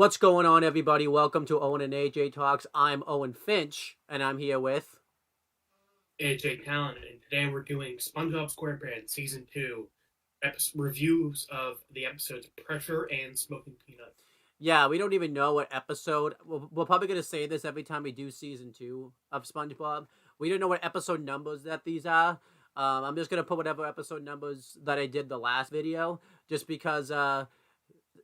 What's going on, everybody? Welcome to Owen and AJ Talks. I'm Owen Finch, and I'm here with... AJ Talon, and today we're doing SpongeBob SquarePants Season 2 reviews of the episodes Pressure and Smoking Peanut. Yeah, we don't even know what episode... We're probably going to say this every time we do Season 2 of SpongeBob. We don't know what episode numbers that these are. I'm just going to put whatever episode numbers that I did the last video, just because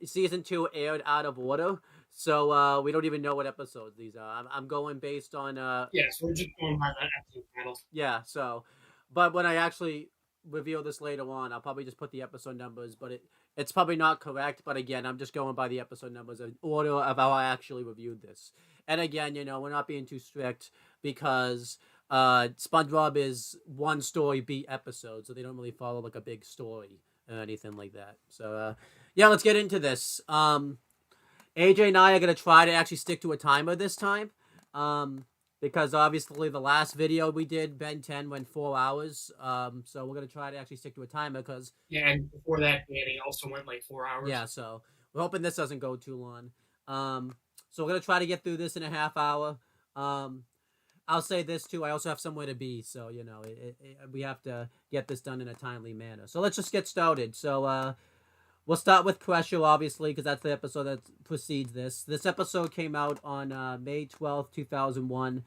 Season 2 aired out of order. So we don't even know what episodes these are. I'm going based on... Yes, we're just going by that episode title. Yeah, so... But when I actually reveal this later on, I'll probably just put the episode numbers, but it's probably not correct. But again, I'm just going by the episode numbers in order of how I actually reviewed this. And again, we're not being too strict because SpongeBob is one story beat episode, so they don't really follow like a big story or anything like that. So yeah, let's get into this. AJ and I are going to try to actually stick to a timer this time. Because obviously the last video we did, Ben 10, went 4 hours. So we're going to try to actually stick to a timer because... Yeah, and before that, Danny also went like 4 hours. Yeah, so we're hoping this doesn't go too long. So we're going to try to get through this in a half hour. I'll say this too, I also have somewhere to be. So, we have to get this done in a timely manner. So let's just get started. So, we'll start with Pressure, obviously, because that's the episode that precedes this. This episode came out on May 12th, 2001.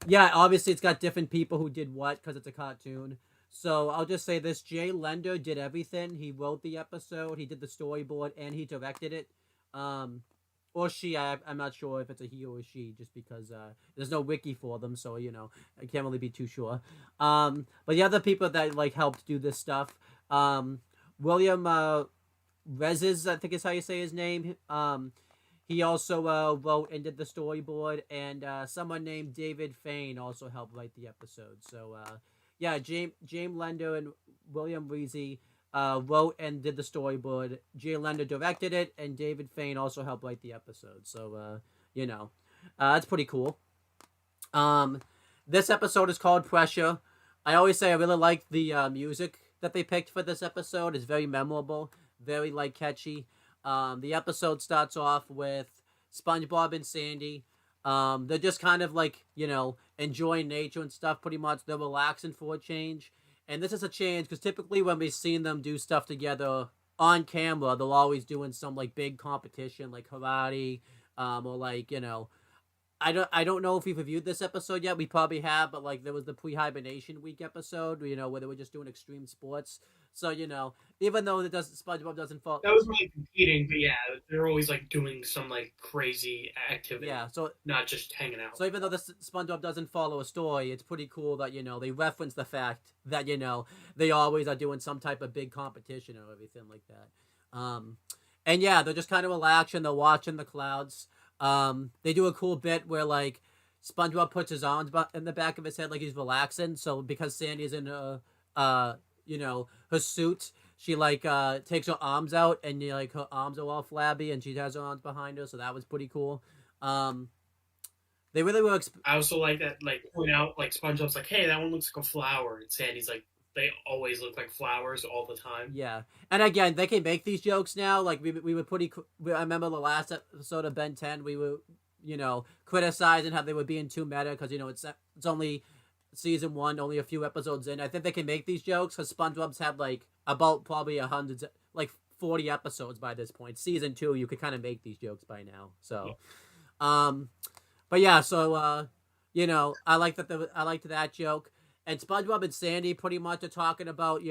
Yeah, obviously it's got different people who did what, because it's a cartoon. So I'll just say this. Jay Lender did everything. He wrote the episode, he did the storyboard, and he directed it. Or she, I'm not sure if it's a he or a she, just because there's no wiki for them, so, I can't really be too sure. But the other people that, helped do this stuff... William Rezes, I think is how you say his name. He also wrote and did the storyboard, and someone named David Fain also helped write the episode. So yeah, James Lender and William Rezes wrote and did the storyboard. Jay Lender directed it, and David Fain also helped write the episode. So that's pretty cool. This episode is called Pressure. I always say I really like the music that they picked for this episode. Is very memorable, very catchy. The episode starts off with SpongeBob and Sandy. They're just kind of enjoying nature and stuff. Pretty much, they're relaxing for a change, and this is a change because typically when we've seen them do stuff together on camera, they're always doing some big competition like karate, or I don't know if we've reviewed this episode yet. We probably have, but there was the pre-hibernation week episode, where they were just doing extreme sports. So even though SpongeBob doesn't fall. That was competing, but yeah, they're always doing some crazy activity. Yeah, so not just hanging out. So even though this SpongeBob doesn't follow a story, it's pretty cool that they reference the fact that they always are doing some type of big competition or everything like that. And yeah, they're just kind of relaxing. They're watching the clouds. They do a cool bit where SpongeBob puts his arms in the back of his head like he's relaxing. So because Sandy's in her her suit, she takes her arms out and her arms are all flabby and she has her arms behind her. So that was pretty cool. They really were. I also like that point out SpongeBob's hey, that one looks like a flower, and Sandy's they always look like flowers all the time. Yeah. And again, they can make these jokes now. We were pretty... I remember the last episode of Ben 10, we were, criticizing how they were being too meta because, it's only season 1, only a few episodes in. I think they can make these jokes because SpongeBob's had, about probably 100... 40 episodes by this point. Season 2, you could kind of make these jokes by now. So, yeah. But yeah, so, I liked that joke. And SpongeBob and Sandy pretty much are talking about,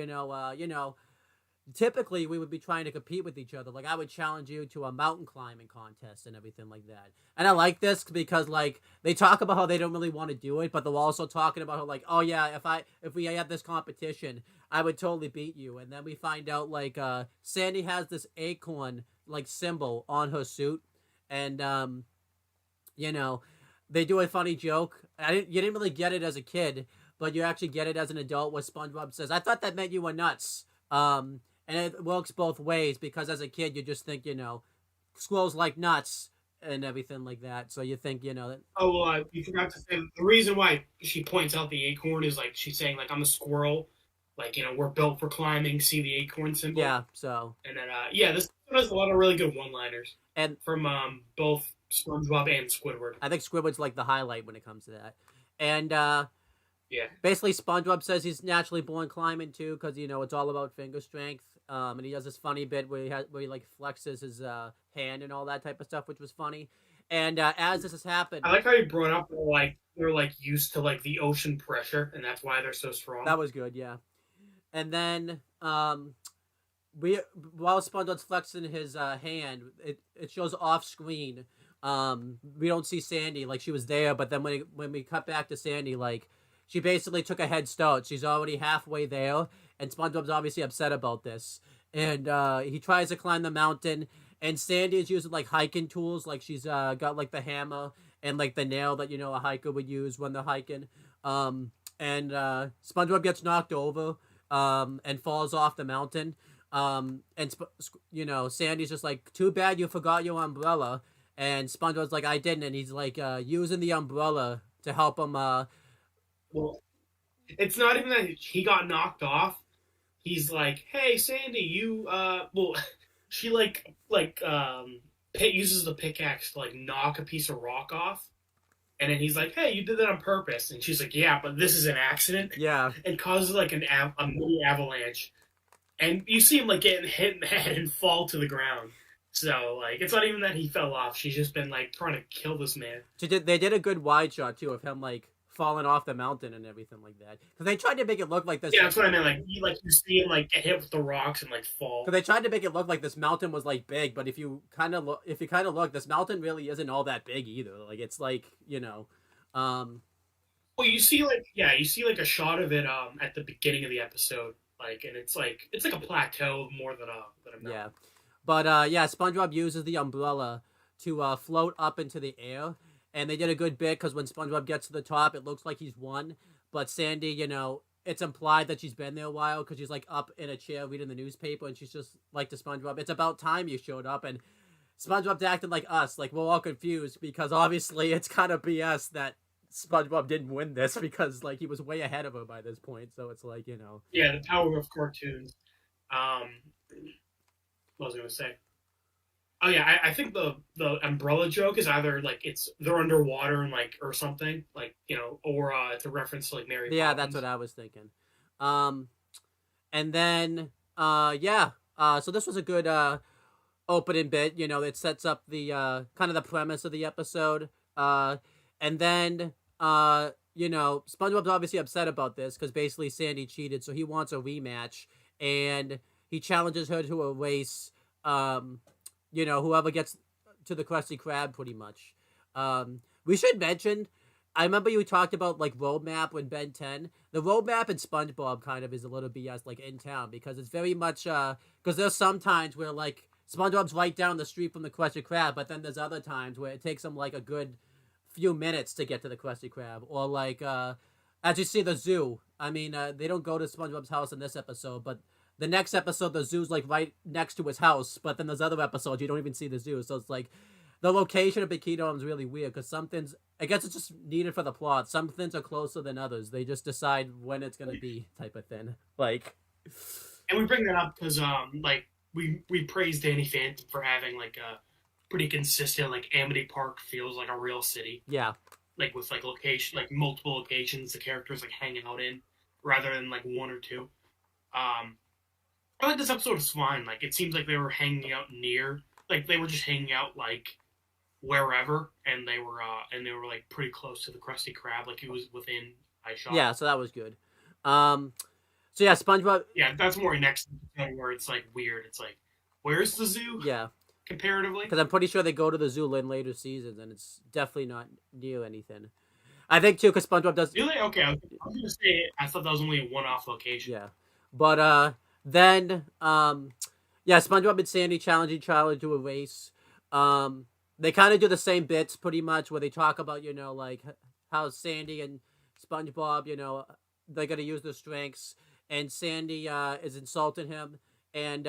typically we would be trying to compete with each other. I would challenge you to a mountain climbing contest and everything like that. And I like this because, they talk about how they don't really want to do it, but they're also talking about how, oh yeah, if we had this competition, I would totally beat you. And then we find out, Sandy has this acorn, symbol on her suit. And, they do a funny joke. You didn't really get it as a kid, but you actually get it as an adult where SpongeBob says, I thought that meant you were nuts. And it works both ways because as a kid, you just think, squirrels like nuts and everything like that. So you think, Oh, well, you forgot to say the reason why she points out the acorn is she's saying, I'm a squirrel. We're built for climbing, see the acorn symbol. Yeah, so. And then, yeah, this has a lot of really good one-liners And from both SpongeBob and Squidward. I think Squidward's like the highlight when it comes to that. And Yeah. basically, SpongeBob says he's naturally born climbing too, because it's all about finger strength. And he does this funny bit where he like flexes his hand and all that type of stuff, which was funny. And as this has happened, I like how you brought up they're like used to like the ocean pressure, and that's why they're so strong. that was good, yeah. And then we while SpongeBob's flexing his hand, it shows off screen. We don't see Sandy like she was there, but then when we cut back to Sandy, like she basically took a head start. She's already halfway there, and SpongeBob's obviously upset about this. And he tries to climb the mountain, and Sandy is using like hiking tools, like she's got like the hammer and like the nail that a hiker would use when they're hiking. And SpongeBob gets knocked over and falls off the mountain. And Sandy's just like, too bad you forgot your umbrella. And SpongeBob's like, I didn't. And he's like using the umbrella to help him. Well, it's not even that he got knocked off. He's like, hey, Sandy, you, she uses the pickaxe to like knock a piece of rock off. And then he's like, hey, you did that on purpose. And she's like, yeah, but this is an accident. Yeah. And causes like a mini avalanche. And you see him like getting hit in the head and fall to the ground. So like, it's not even that he fell off. She's just been like trying to kill this man. They did a good wide shot too of him like falling off the mountain and everything like that. Because they tried to make it look like this. Yeah, that's what I meant. Like you see him like get hit with the rocks and like fall. Because they tried to make it look like this mountain was like big, but if you kind of look, this mountain really isn't all that big either. Like it's like Well, you see like a shot of it at the beginning of the episode, like, and it's like a plateau more than a mountain. Yeah, but SpongeBob uses the umbrella to float up into the air. And they did a good bit because when SpongeBob gets to the top, it looks like he's won. But Sandy, it's implied that she's been there a while because she's like up in a chair reading the newspaper, and she's just like to SpongeBob, it's about time you showed up. And SpongeBob's acting like us, like we're all confused because obviously it's kind of BS that SpongeBob didn't win this because like he was way ahead of her by this point. So it's like Yeah, the power of cartoons. What was I gonna say? Oh yeah, I think the umbrella joke is either like they're underwater and like or something like or it's a reference to like Mary Poppins. Yeah, that's what I was thinking. And then so this was a good opening bit. It sets up the kind of the premise of the episode. And then SpongeBob's obviously upset about this because basically Sandy cheated, so he wants a rematch, and he challenges her to a race. Whoever gets to the Krusty Krab, pretty much. We should mention, I remember you talked about, like, roadmap when Ben 10. The roadmap in SpongeBob kind of is a little BS, like, in town, because it's very much, because there's some times where, like, SpongeBob's right down the street from the Krusty Krab, but then there's other times where it takes him, like, a good few minutes to get to the Krusty Krab. Or, like, as you see the zoo. I mean, they don't go to SpongeBob's house in this episode, but the next episode, the zoo's like right next to his house, but then there's other episodes you don't even see the zoo. So it's like the location of Bikini Bottom is really weird because some things, I guess it's just needed for the plot. Some things are closer than others. They just decide when it's gonna be, type of thing. Like, and we bring that up because like we praised Danny Phantom for having like a pretty consistent, like Amity Park feels like a real city. Yeah, like with like location, like multiple locations the characters like hanging out in, rather than like one or two. I like this episode was fine. Like, it seems like they were hanging out like they were just hanging out like wherever, and they were like pretty close to the Krusty Krab. Like, he was within eye shot. Yeah, so that was good. So yeah, SpongeBob. Yeah, that's more next where it's like weird. It's like, where's the zoo? Yeah, comparatively, because I'm pretty sure they go to the zoo in later seasons, and it's definitely not near anything. I think too, because SpongeBob does. Really? Okay, I was gonna say I thought that was only a one-off location. Yeah, but then, SpongeBob and Sandy challenge each other to a race. They kind of do the same bits, pretty much, where they talk about, like, how Sandy and SpongeBob, they're going to use their strengths, and Sandy is insulting him, and,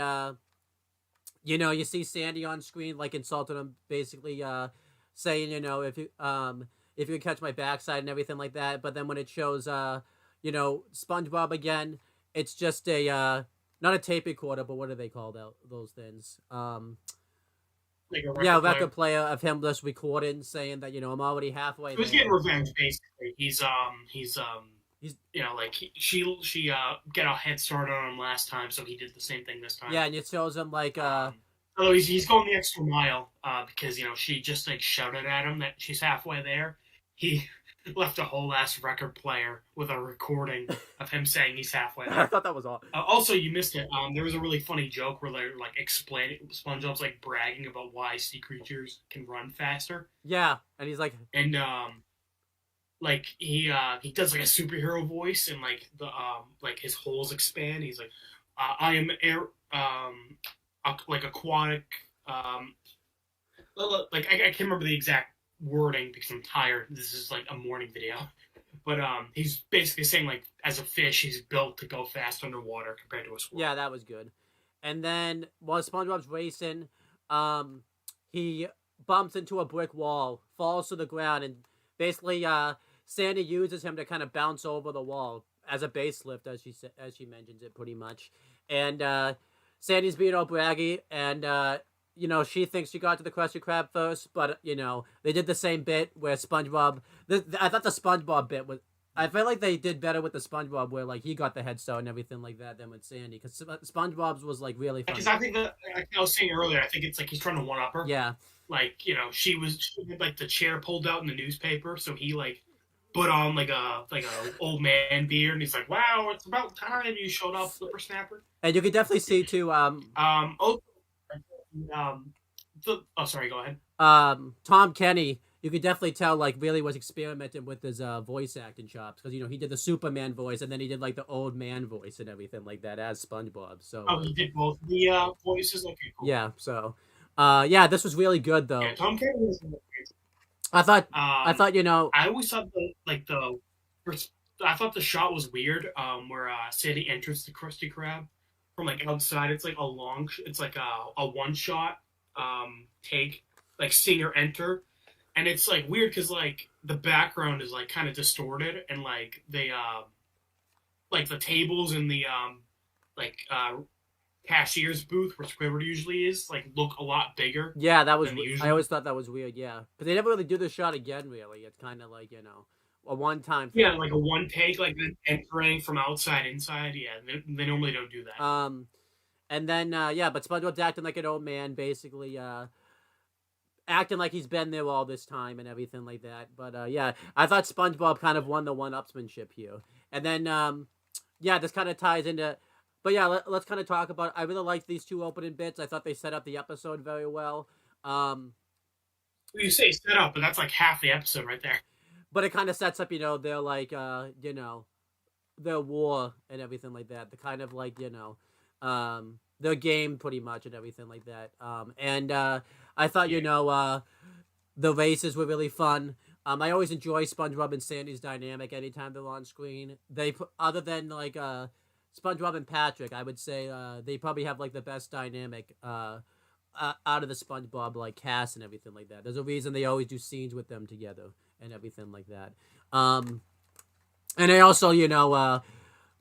you see Sandy on screen, like, insulting him, basically saying, if you can catch my backside and everything like that, but then when it shows, SpongeBob again, it's just a... not a tape recorder, but what are they called out those things? Like a Yeah, record player. record player of him just recording, saying that I'm already halfway He was there. getting revenge, basically. He's like she get a head start on him last time, so he did the same thing this time. Yeah, and it shows him like although he's going the extra mile because she just like shouted at him that she's halfway there. He left a whole ass record player with a recording of him saying he's halfway there. I thought that was all. Also, you missed it. There was a really funny joke where they're like explaining SpongeBob's like bragging about why sea creatures can run faster. Yeah, and he's like, and like he does like a superhero voice, and like the like his holes expand. He's like, I am air like aquatic like I can't remember the exact wording because I'm tired. This is like a morning video. But he's basically saying like as a fish he's built to go fast underwater compared to a squirrel. Yeah, that was good. And then while SpongeBob's racing, he bumps into a brick wall, falls to the ground, and basically Sandy uses him to kind of bounce over the wall as a base lift, as she mentions it pretty much. And Sandy's being all braggy, and she thinks she got to the Krusty Krab first, but they did the same bit where SpongeBob. I thought the SpongeBob bit was. I feel like they did better with the SpongeBob where like he got the head start and everything like that than with Sandy, because SpongeBob's was like really funny. Because I think that, like I was saying earlier, I think it's like he's trying to one up her. Yeah. Like she had like the chair pulled out in the newspaper, so he like put on like a old man beard, and he's like, "Wow, it's about time you showed up, Whippersnapper." And you can definitely see too. Sorry, go ahead. Tom Kenny, you could definitely tell like really was experimenting with his voice acting chops, because he did the Superman voice and then he did like the old man voice and everything like that as SpongeBob. So he did both the voices. Okay, cool. Yeah. So, yeah, this was really good though. Yeah, Tom Kenny was. I thought I always thought I thought the shot was weird. Where Sandy enters the Krusty Krab from like outside. It's like it's like a one shot take, like seeing her enter, and it's like weird because like the background is like kind of distorted, and like they like the tables in the cashier's booth where Squidward usually is like look a lot bigger. Yeah, that was. I always thought that was weird. Yeah, but they never really do the shot again. Really, it's kind of like a one-time thing. Yeah, like a one take, like entering from outside inside. Yeah, they normally don't do that. And then but SpongeBob's acting like an old man, basically acting like he's been there all this time and everything like that. But yeah, I thought SpongeBob kind of won the one-upsmanship here. And then this kind of ties into. But yeah, let's kind of talk about. I really liked these two opening bits. I thought they set up the episode very well. You say set up, but that's like half the episode right there. But it kind of sets up, their like, their war and everything like that. The kind of like, their game pretty much and everything like that. And I thought, the races were really fun. I always enjoy SpongeBob and Sandy's dynamic anytime they're on screen. Other than like SpongeBob and Patrick, I would say they probably have like the best dynamic out of the SpongeBob like cast and everything like that. There's a reason they always do scenes with them together and everything like that. And I also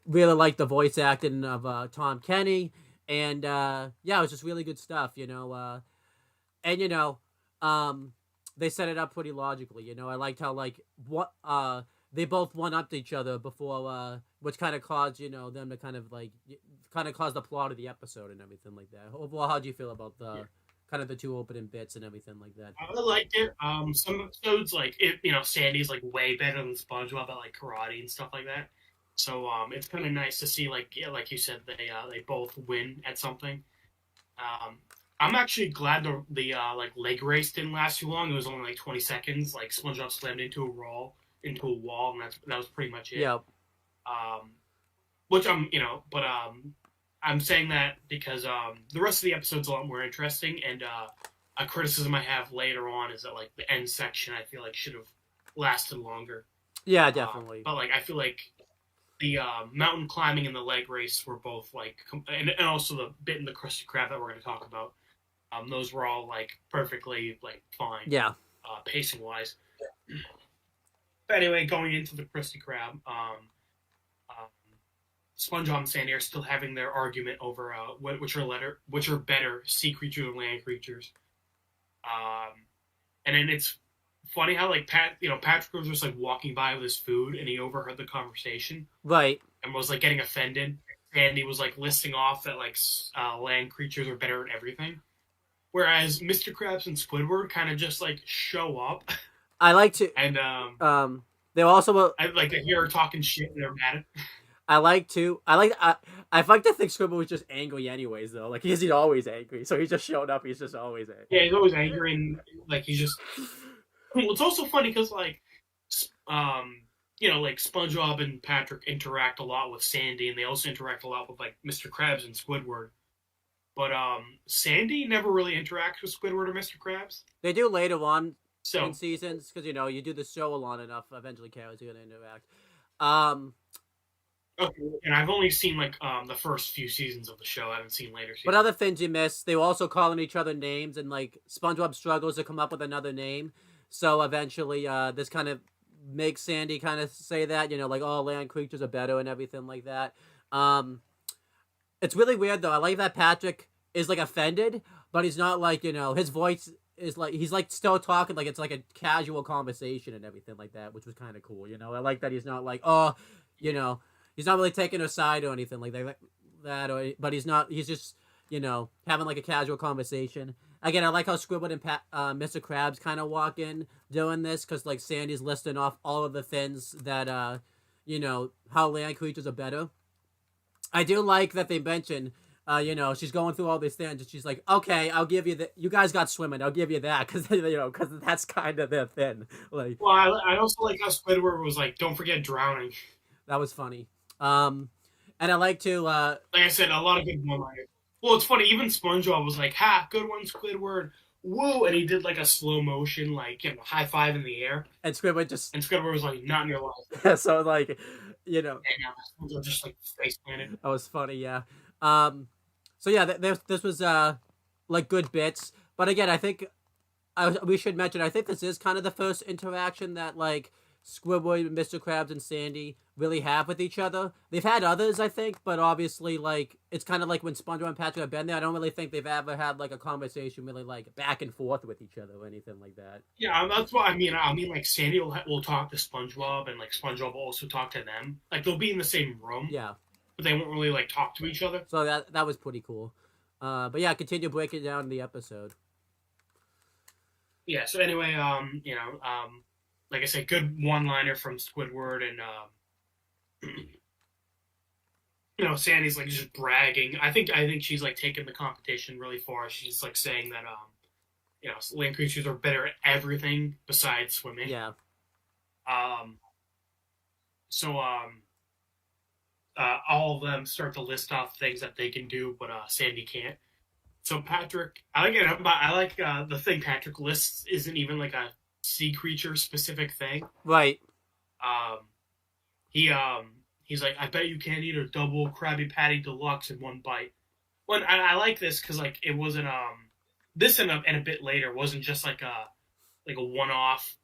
really like the voice acting of Tom Kenny, and it was just really good stuff. They set it up pretty logically. I liked how like they both one-upped each other before, which kind of caused, them to kind of cause the plot of the episode and everything like that. Overall, how do you feel about kind of the two opening bits and everything like that? I liked it. Some episodes, like, Sandy's, like, way better than SpongeBob at, like, karate and stuff like that. So, it's kind of nice to see, like, like you said, they both win at something. I'm actually glad the leg race didn't last too long. It was only, like, 20 seconds. Like, SpongeBob slammed into a wall, and that was pretty much it. Yeah. Which I'm saying that because the rest of the episode's a lot more interesting, and a criticism I have later on is that like the end section I feel like should have lasted longer. Yeah, definitely. But like I feel like the mountain climbing and the leg race were both like, and also the bit in the Krusty Krab that we're going to talk about. Those were all like perfectly like fine. Yeah. Pacing wise. But anyway, going into the Krusty Krab. SpongeBob and Sandy are still having their argument over which are better, sea creatures or land creatures. And then it's funny how like Patrick was just like walking by with his food and he overheard the conversation, Right. and was like getting offended. Sandy was like listing off that like land creatures are better at everything, whereas Mr. Krabs and Squidward kind of just like show up. I like to. And they're also. I like to hear her talking shit and they're mad. I like to. I like to think Squidward was just angry anyways, though. Like he's always angry, so he just showed up. He's just always angry. Yeah, he's always angry, and like he's just. Well, it's also funny because like, like SpongeBob and Patrick interact a lot with Sandy, and they also interact a lot with like Mr. Krabs and Squidward. But Sandy never really interacts with Squidward or Mr. Krabs. They do later on in seasons because you do the show long enough. Eventually, characters are gonna interact. Okay, and I've only seen like the first few seasons of the show. I haven't seen later seasons. But other things you missed, they were also calling each other names, and like SpongeBob struggles to come up with another name. So eventually, this kind of makes Sandy kind of say that, like all land creatures are better and everything like that. It's really weird though. I like that Patrick is like offended, but he's not like his voice is like he's like still talking like it's like a casual conversation and everything like that, which was kind of cool. I like that he's not like he's not really taking her side or anything like that, but he's not. He's just having like a casual conversation. Again, I like how Squidward and Mr. Krabs kind of walk in doing this because like Sandy's listing off all of the things that how land creatures are better. I do like that they mention she's going through all these things and she's like, okay, I'll give you you guys got swimming, I'll give you that because because that's kind of their thing. Like, well, I also like how Squidward was like, don't forget drowning. That was funny. And I like to like I said, a lot of good one-liners. Well, it's funny. Even SpongeBob was like, "Ha, good one, Squidward! Woo!" And he did like a slow motion, like high five in the air. And Squidward was like, "Not in your life." So like, And SpongeBob just like face planted. That was funny, yeah. So yeah, this was like good bits. But again, I think we should mention. I think this is kind of the first interaction that like Squidward, Mr. Krabs, and Sandy really have with each other. They've had others, I think, but obviously, like, it's kind of like when SpongeBob and Patrick have been there. I don't really think they've ever had, like, a conversation really, like, back and forth with each other or anything like that. Yeah, that's what I mean. Like, Sandy will talk to SpongeBob, and, like, SpongeBob will also talk to them. Like, they'll be in the same room. Yeah. But they won't really, like, talk to each other. So that was pretty cool. But yeah, continue breaking down the episode. Yeah, so anyway, like I said, good one-liner from Squidward, and Sandy's like just bragging. I think she's like taking the competition really far. She's like saying that land creatures are better at everything besides swimming. Yeah. So all of them start to list off things that they can do, but Sandy can't. So Patrick, I like the thing Patrick lists isn't even like a sea creature specific thing. Right. He's like, I bet you can't eat a double Krabby Patty Deluxe in one bite. Well, I like this because like it wasn't this and a bit later wasn't just like a one-off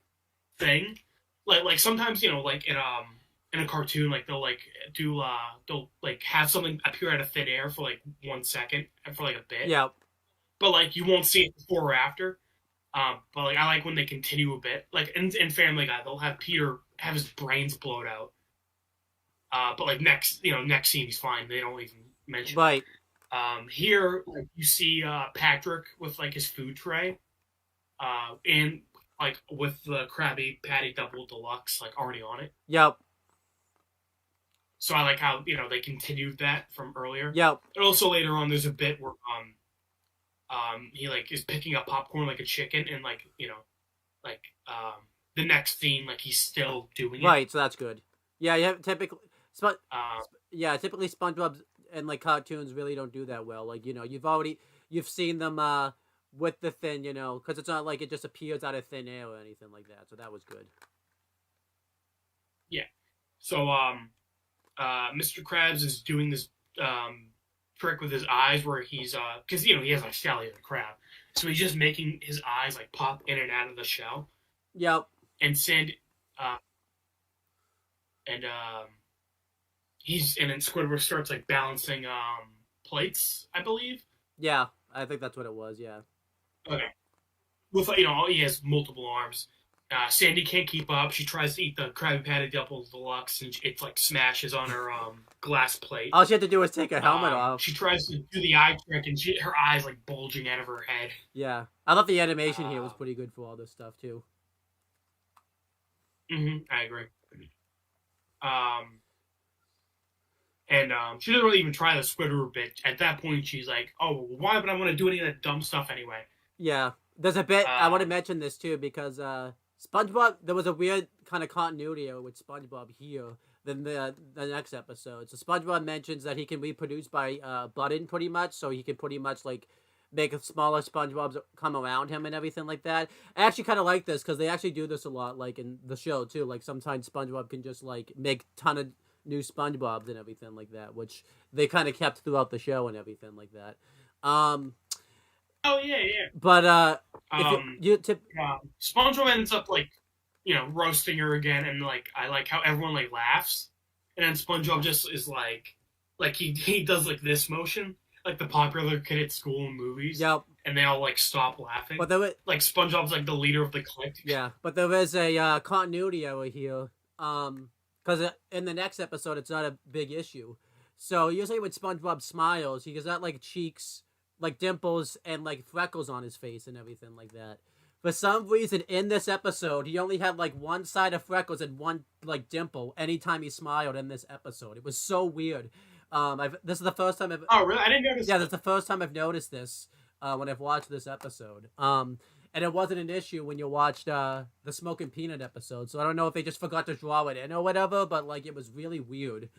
thing. Like sometimes like in a cartoon, like they'll like do they'll like have something appear out of thin air for like 1 second and for like a bit. Yeah. But like you won't see it before or after. But like I like when they continue a bit. Like in Family Guy, they'll have Peter have his brains blowed out. But like next scene he's fine. They don't even mention right. It. Here like, you see Patrick with like his food tray, and like with the Krabby Patty Double Deluxe like already on it. Yep. So I like how they continued that from earlier. Yep. And also later on, there's a bit where he like is picking up popcorn like a chicken, and like the next scene like he's still doing it. Right. So that's good. Yeah. Typically. Typically SpongeBob and like cartoons really don't do that well. Like you've seen them with the thing, because it's not like it just appears out of thin air or anything like that. So that was good. Yeah. So Mr. Krabs is doing this trick with his eyes where he's because he has like shell, he's a crab, so he's just making his eyes like pop in and out of the shell. Yep. And and then Squidward starts like balancing plates, I believe. Yeah, I think that's what it was. Yeah. Okay. With he has multiple arms. Sandy can't keep up. She tries to eat the Krabby Patty Double Deluxe, and it like smashes on her glass plate. All she had to do was take her helmet off. She tries to do the eye trick, and her eyes like bulging out of her head. Yeah, I thought the animation here was pretty good for all this stuff too. I agree. And she doesn't really even try the Squidward bit. At that point, she's like, "Oh, why would I want to do any of that dumb stuff anyway?" Yeah, there's a bit I want to mention this too because SpongeBob. There was a weird kind of continuity with SpongeBob here than the next episode. So SpongeBob mentions that he can reproduce by button pretty much, so he can pretty much like make a smaller SpongeBobs come around him and everything like that. I actually kind of like this because they actually do this a lot, like in the show too. Like sometimes SpongeBob can just like make ton of new SpongeBobs and everything like that, which they kind of kept throughout the show and everything like that. Oh yeah. But SpongeBob ends up like, roasting her again, and like I like how everyone like laughs, and then SpongeBob just is like he does like this motion, like the popular kid at school in movies. Yep. And they all like stop laughing. But there was, like SpongeBob's like the leader of the clique. Yeah, but there is a continuity error here. Because in the next episode, it's not a big issue. So usually when SpongeBob smiles, he got like cheeks, like dimples, and like freckles on his face and everything like that. For some reason, in this episode, he only had like one side of freckles and one like dimple anytime he smiled in this episode. It was so weird. This is the first time I've. Oh really? I didn't notice. Yeah, that's the first time I've noticed this when I've watched this episode. And it wasn't an issue when you watched the Smoking Peanut episode. So I don't know if they just forgot to draw it in or whatever, but like it was really weird.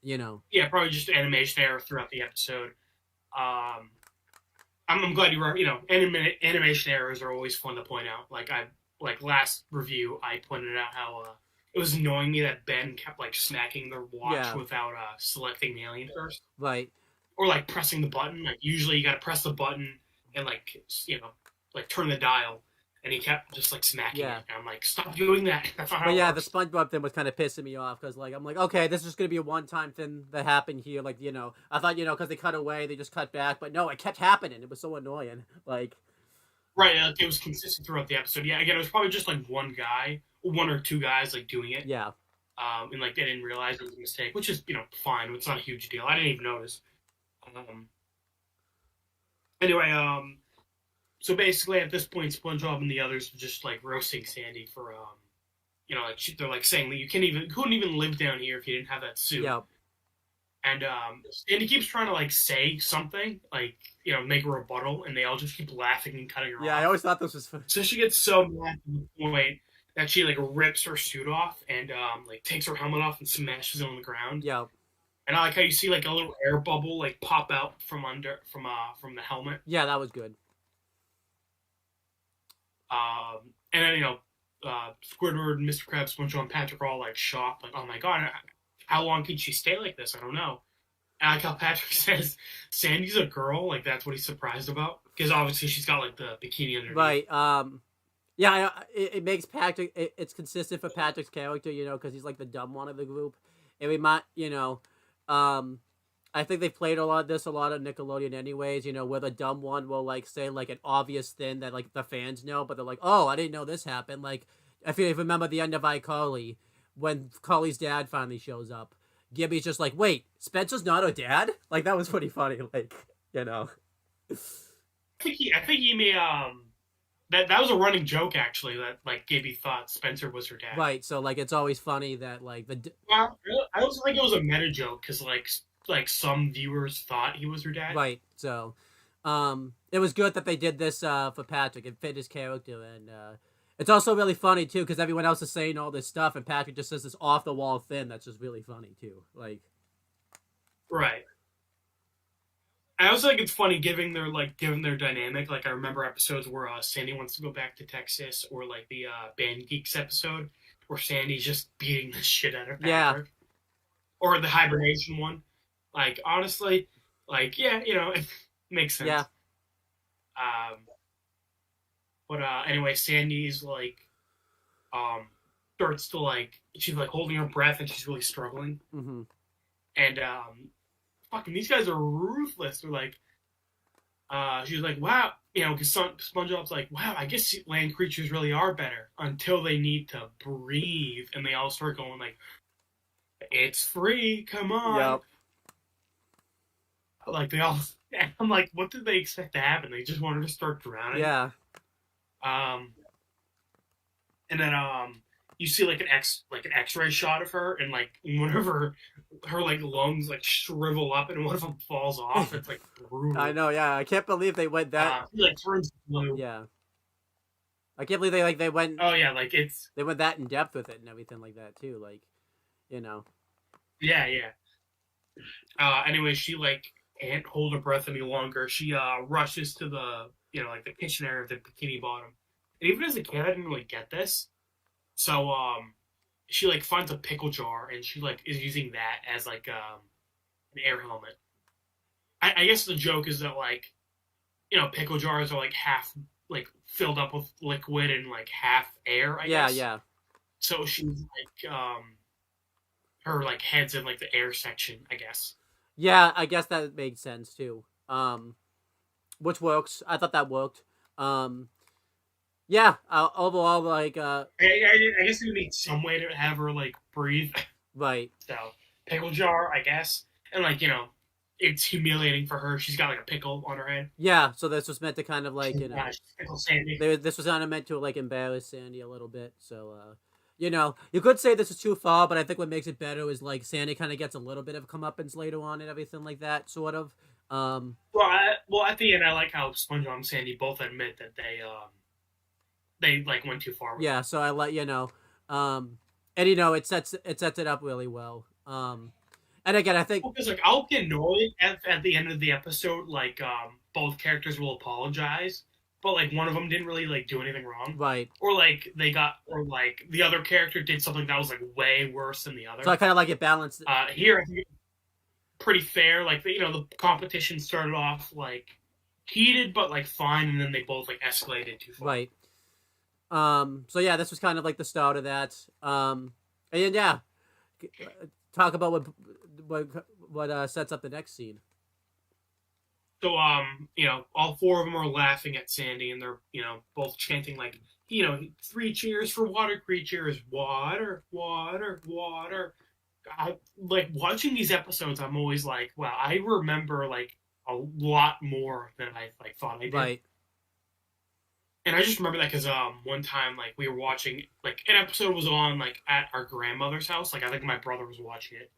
Yeah, probably just animation error throughout the episode. I'm glad you were. Animation errors are always fun to point out. Like last review, I pointed out how it was annoying me that Ben kept like smacking the watch without selecting the alien first. Right. Or like pressing the button. Like usually you got to press the button and like turn the dial, and he kept just like smacking it. And I'm like, stop doing that. That's not how it works. The SpongeBob thing was kind of pissing me off because like I'm like, okay, this is just gonna be a one-time thing that happened here. Like I thought because they cut away, they just cut back, but no, it kept happening. It was so annoying. Like, right, it was consistent throughout the episode. Yeah, again, it was probably just like one or two guys like doing it. Yeah. And like they didn't realize it was a mistake, which is fine. It's not a huge deal. I didn't even notice. Anyway, so basically at this point, SpongeBob and the others are just like roasting Sandy for, they're like saying that you couldn't even live down here if you didn't have that suit. Yeah. And Sandy keeps trying to like say something, like make a rebuttal, and they all just keep laughing and cutting her off. Yeah, I always thought this was funny. So she gets so mad to the point that she like rips her suit off and like takes her helmet off and smashes it on the ground. Yeah. And I like how you see like a little air bubble like pop out from the helmet. Yeah, that was good. And then Squidward, Mr. Krabs, SpongeBob, and Patrick are all like shocked, like, "Oh my god, how long can she stay like this? I don't know." And I like how Patrick says Sandy's a girl, like that's what he's surprised about, because obviously she's got like the bikini underneath. Right. Yeah, it makes Patrick. It's consistent for Patrick's character, because he's like the dumb one of the group. I think they've played a lot of Nickelodeon anyways, where the dumb one will like say like an obvious thing that like the fans know, but they're like, oh, I didn't know this happened. Like, if you remember the end of iCarly, when Carly's dad finally shows up, Gibby's just like, wait, Spencer's not her dad? Like, that was pretty funny, like, I think he may, that was a running joke, actually, that, like, Gibby thought Spencer was her dad. Right, so, like, it's always funny that, like, Well, I also think it was a meta joke, because, like some viewers thought he was her dad. Right, so, it was good that they did this, for Patrick. It fit his character, and, it's also really funny, too, because everyone else is saying all this stuff, and Patrick just says this off-the-wall thing that's just really funny, too, like... Right. I also think it's funny given their dynamic. Like, I remember episodes where Sandy wants to go back to Texas, or like the Band Geeks episode where Sandy's just beating the shit out of Patrick. Yeah. Or the hibernation one. Like, honestly, like, yeah, it makes sense. Yeah. But anyway, Sandy's like, starts to like she's like holding her breath and she's really struggling. Mm-hmm. And fucking these guys are ruthless. They're like, she's like, wow, because SpongeBob's like, wow, I guess land creatures really are better until they need to breathe, and they all start going like, it's free, come on. Yep. Like they all, I'm like, what did they expect to happen? They just wanted to start drowning. Yeah. And then you see like an X-ray shot of her, and like one of her like lungs like shrivel up, and one of them falls off. It's like brutal. I know. Yeah, I can't believe they went that. She, like turns blue. Yeah. I can't believe they went. Oh yeah, like they went that in depth with it and everything like that too. Like, you know. Yeah. Anyway, she like can't hold her breath any longer. She rushes to the like the kitchen area of the Bikini Bottom. And even as a kid, I didn't really get this. So she like finds a pickle jar and she like is using that as like an air helmet. I guess the joke is that like pickle jars are like half like filled up with liquid and like half air. I guess. Yeah. So she's like her like head's in like the air section, I guess. Yeah, I guess that makes sense too. Which works. I thought that worked. Yeah. Overall, like. I guess it would need some way to have her like breathe. Right. So pickle jar, I guess, and like it's humiliating for her. She's got like a pickle on her head. Yeah. So this was meant to kind of like pickle Sandy. This was kind of meant to like embarrass Sandy a little bit. So you could say this is too far, but I think what makes it better is like Sandy kind of gets a little bit of comeuppance later on and everything like that, sort of. Well, at the end, I like how SpongeBob and Sandy both admit that they like went too far. Yeah, so I let and it sets it up really well. And again, I think because like I'll get annoyed at the end of the episode, like both characters will apologize, but like one of them didn't really like do anything wrong, right? Or like the other character did something that was like way worse than the other. So I kind of like it balanced. Here, I think it's pretty fair. Like the competition started off like heated, but like fine, and then they both like escalated too far. Right. So yeah, this was kind of like the start of that. And yeah, talk about what sets up the next scene. So all four of them are laughing at Sandy, and they're both chanting like 3 cheers for water creatures, water, water, water. I like watching these episodes. I'm always like, wow, I remember like a lot more than I like thought I did. Right. And I just remember that because one time like we were watching like an episode was on like at our grandmother's house. Like I think my brother was watching it,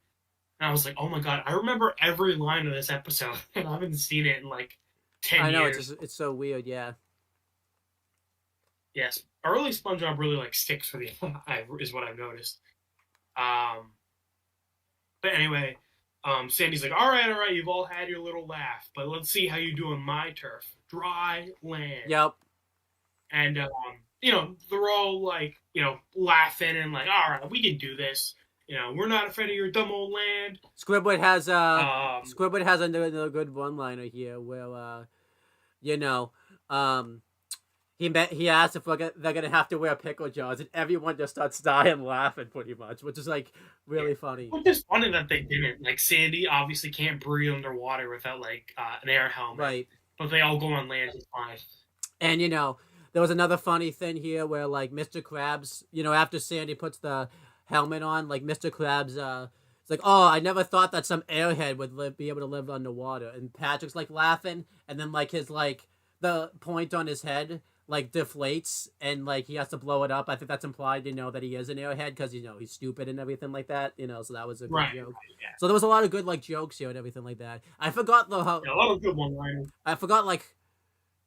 and I was like, oh my god, I remember every line of this episode, and I haven't seen it in like 10 years. I know it's so weird. Yeah. Yes, early SpongeBob really like sticks for the is what I've noticed. But anyway, Sandy's like, all right, you've all had your little laugh, but let's see how you do on my turf, dry land. Yep. And they're all like, laughing and like, all right, we can do this. We're not afraid of your dumb old land. Squidward has another good one-liner here where he asked if they're gonna have to wear pickle jars, and everyone just starts dying laughing pretty much, which is like really funny. It's just funny that they didn't. Like Sandy obviously can't breathe underwater without like an air helmet, right? But they all go on land just fine. And there was another funny thing here where like Mr. Krabs, after Sandy puts the helmet on, like Mr. Krabs, it's like, oh, I never thought that some airhead would be able to live underwater, and Patrick's like laughing, and then like his like the point on his head like deflates and like he has to blow it up. I think that's implied, that he is an airhead because he's stupid and everything like that. So that was a good joke. Yeah. So there was a lot of good like jokes here and everything like that. I forgot though how a lot of good one-liners. I forgot like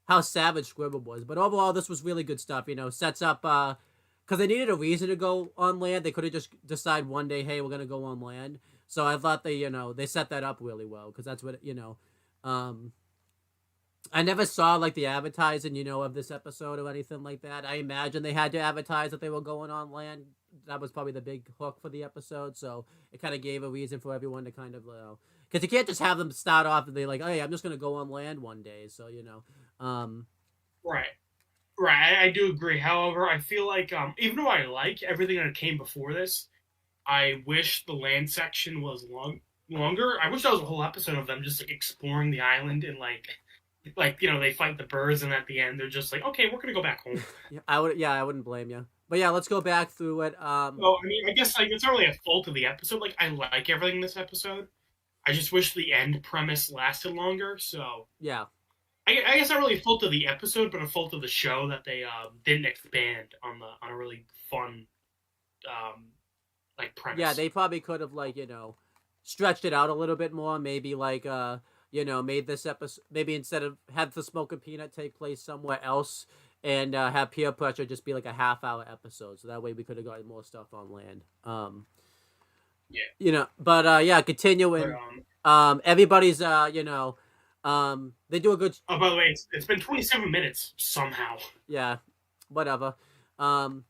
how savage Squidward was, but overall this was really good stuff. Sets up because they needed a reason to go on land. They could have just decided one day, hey, we're gonna go on land. So I thought they set that up really well because that's what I never saw like the advertising, of this episode or anything like that. I imagine they had to advertise that they were going on land. That was probably the big hook for the episode. So it kind of gave a reason for everyone to kind of, because you can't just have them start off and be like, hey, I'm just going to go on land one day. So, Right. Right, I do agree. However, I feel like even though I like everything that came before this, I wish the land section was longer. I wish that was a whole episode of them just like exploring the island and they fight the birds and at the end they're just like, okay, we're gonna go back home. Yeah, I would. Yeah, I wouldn't blame you. But yeah, let's go back through it. So I mean, I guess like it's not really a fault of the episode. Like I like everything in this episode. I just wish the end premise lasted longer. So Yeah. I guess not really a fault of the episode, but a fault of the show that they didn't expand on a really fun like premise. Yeah, they probably could have stretched it out a little bit more. Maybe made this episode, maybe instead of have the Smoke and Peanut take place somewhere else, and have Peer Pressure just be like a half-hour episode. So that way we could have gotten more stuff on land. Yeah. But yeah, continuing. Everybody's they do a good. Oh, by the way, it's been 27 minutes somehow. Yeah, whatever. But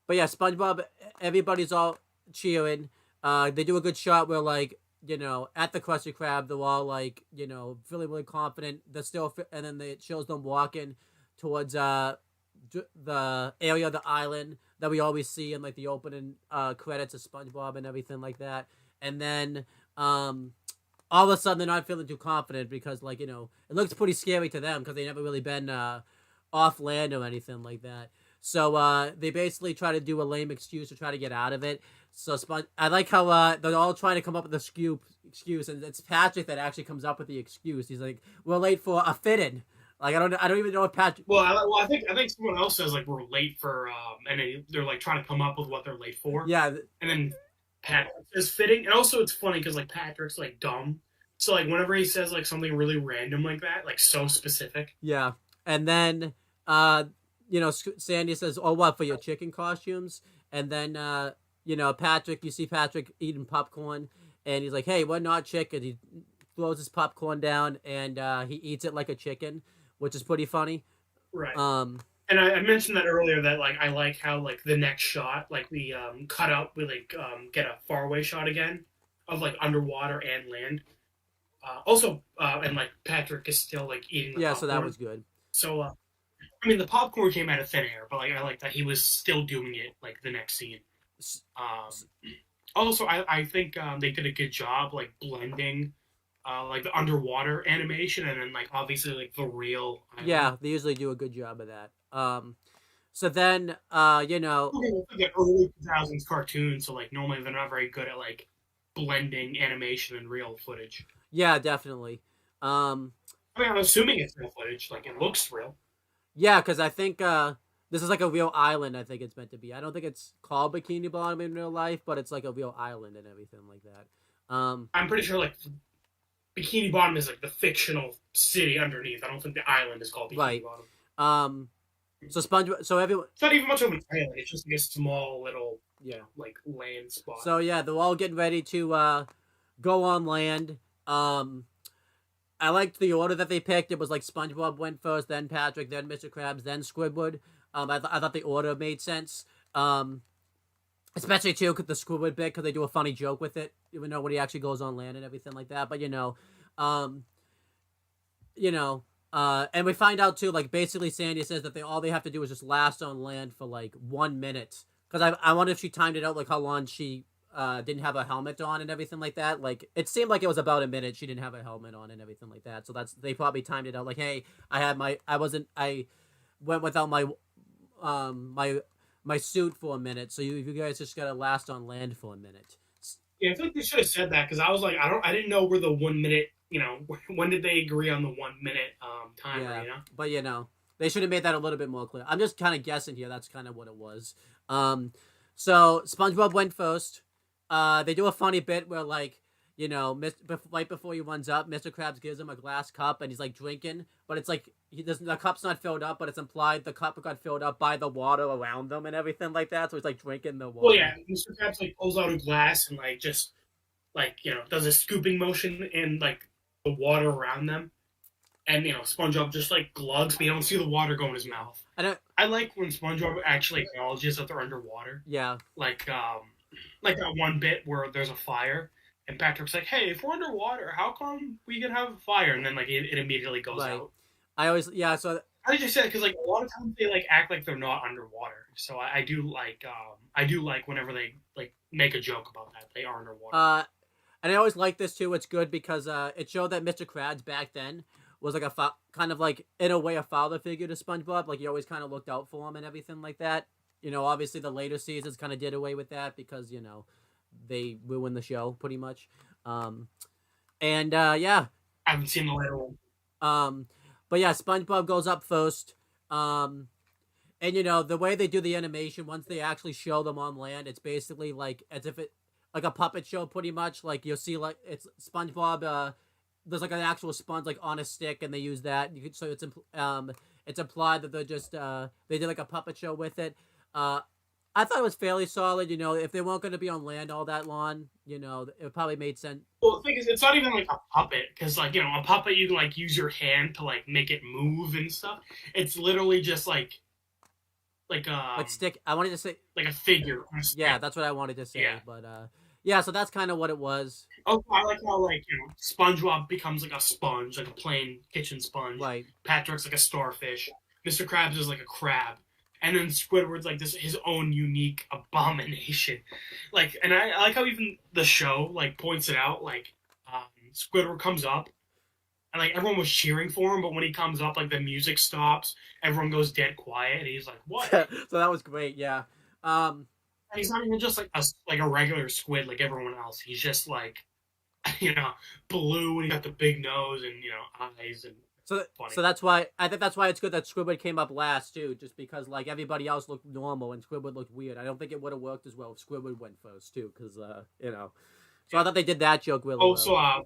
yeah, SpongeBob. Everybody's all cheering. They do a good shot where at the Krusty Krab, they're all feeling really confident. They're still, and then it shows them walking towards the area of the island that we always see in the opening credits of SpongeBob and everything like that. And then all of a sudden they're not feeling too confident because it looks pretty scary to them because they never really been off land or anything like that. So they basically try to do a lame excuse to try to get out of it. So I like how they're all trying to come up with an excuse, and it's Patrick that actually comes up with the excuse. He's like, "We're late for a fitting." I don't even know if Patrick. Well, I think someone else says we're late for and they're trying to come up with what they're late for. Yeah. And then Patrick says fitting, and also it's funny because Patrick's dumb, so whenever he says something really random like that, so specific. Yeah, and then Sandy says, "Oh, what for your chicken costumes?" And then you see Patrick eating popcorn, and he's like, "Hey, we're not chicken." He throws his popcorn down, and he eats it like a chicken, which is pretty funny. Right. And I mentioned that earlier that I like how the next shot we cut out we get a faraway shot again of underwater and land. Also, and Patrick is still eating the popcorn. So that was good. So I mean the popcorn came out of thin air, but I like that he was still doing it the next scene. Also, I think they did a good job blending the underwater animation and then obviously the real island. Yeah, they usually do a good job of that. So then it's an early 2000s cartoon, so normally they're not very good at blending animation and real footage. Yeah, definitely. I mean, I'm assuming it's real footage, it looks real. Yeah, because I think this is a real island. I think it's meant to be. I don't think it's called Bikini Bottom in real life, but it's a real island and everything like that. I'm pretty sure Bikini Bottom is the fictional city underneath. I don't think the island is called Bikini Bottom. So SpongeBob. So everyone. It's not even much of an island. It's just a small little land spot. So yeah, they're all getting ready to go on land. I liked the order that they picked. It was SpongeBob went first, then Patrick, then Mr. Krabs, then Squidward. I thought the order made sense. Especially too with the Squidward bit because they do a funny joke with it, even though when he actually goes on land and everything like that. But and we find out too, basically Sandy says that all they have to do is just last on land for 1 minute. Because I wonder if she timed it out how long she didn't have a helmet on and everything like that. It seemed like it was about a minute she didn't have a helmet on and everything like that. So they probably timed it out hey, I went without my suit for a minute, so you guys just gotta last on land for a minute. Yeah, I think they should have said that because I was I didn't know where the 1 minute. When did they agree on the 1 minute timer? Yeah, but they should have made that a little bit more clear. I'm just kind of guessing here. That's kind of what it was. So SpongeBob went first. They do a funny bit where right before he runs up, Mr. Krabs gives him a glass cup and he's drinking, but it's the cup's not filled up, but it's implied the cup got filled up by the water around them and everything like that. So he's drinking the water. Well, yeah, Mr. Krabs pulls out a glass and just does a scooping motion in the water around them, and SpongeBob just glugs, but you don't see the water go in his mouth. I like when SpongeBob actually acknowledges that they're underwater. Yeah. That one bit where there's a fire. And Patrick's like, hey, if we're underwater, how come we can have a fire? And then, it immediately goes out. I always, yeah, so... I just said because like a lot of times they like act like they're not underwater. So I do like whenever they like make a joke about that they are underwater. And I always like this too. It's good because it showed that Mr. Krabs back then was like kind of like in a way a father figure to SpongeBob. Like he always kind of looked out for him and everything like that. You know, obviously the later seasons kind of did away with that because you know they ruined the show pretty much. And yeah, I haven't seen the later one. um, but yeah, SpongeBob goes up first. And you know the way they do the animation once they actually show them on land, it's basically like as if it like a puppet show, pretty much. Like you'll see like it's SpongeBob. There's like an actual sponge like on a stick, and they use that. You could, so it's implied that they're just they did like a puppet show with it. I thought it was fairly solid. You know, if they weren't going to be on land all that long, you know, it probably made sense. Well, the thing is, it's not even like a puppet because, like, you know, a puppet you can like use your hand to like make it move and stuff. It's literally just like Stick. I wanted to say like a figure. yeah, that's what I wanted to say. Yeah. But yeah, so that's kind of what it was. Oh, I like how like you know SpongeBob becomes like a sponge, like a plain kitchen sponge. Right. Patrick's like a starfish. Mr. Krabs is like a crab. And then Squidward's like this his own unique abomination. Like, and I like how even the show like points it out. Like, Squidward comes up, and like everyone was cheering for him, but when he comes up, like the music stops, everyone goes dead quiet, and he's like, "What?" So that was great. Yeah. And he's not even just like a regular squid like everyone else. He's just like, you know, blue, and he got the big nose and you know eyes and. So that's why I think that's why it's good that Squidward came up last too, just because like everybody else looked normal and Squidward looked weird. I don't think it would have worked as well if Squidward went first too, because you know. So I thought they did that joke really well. So I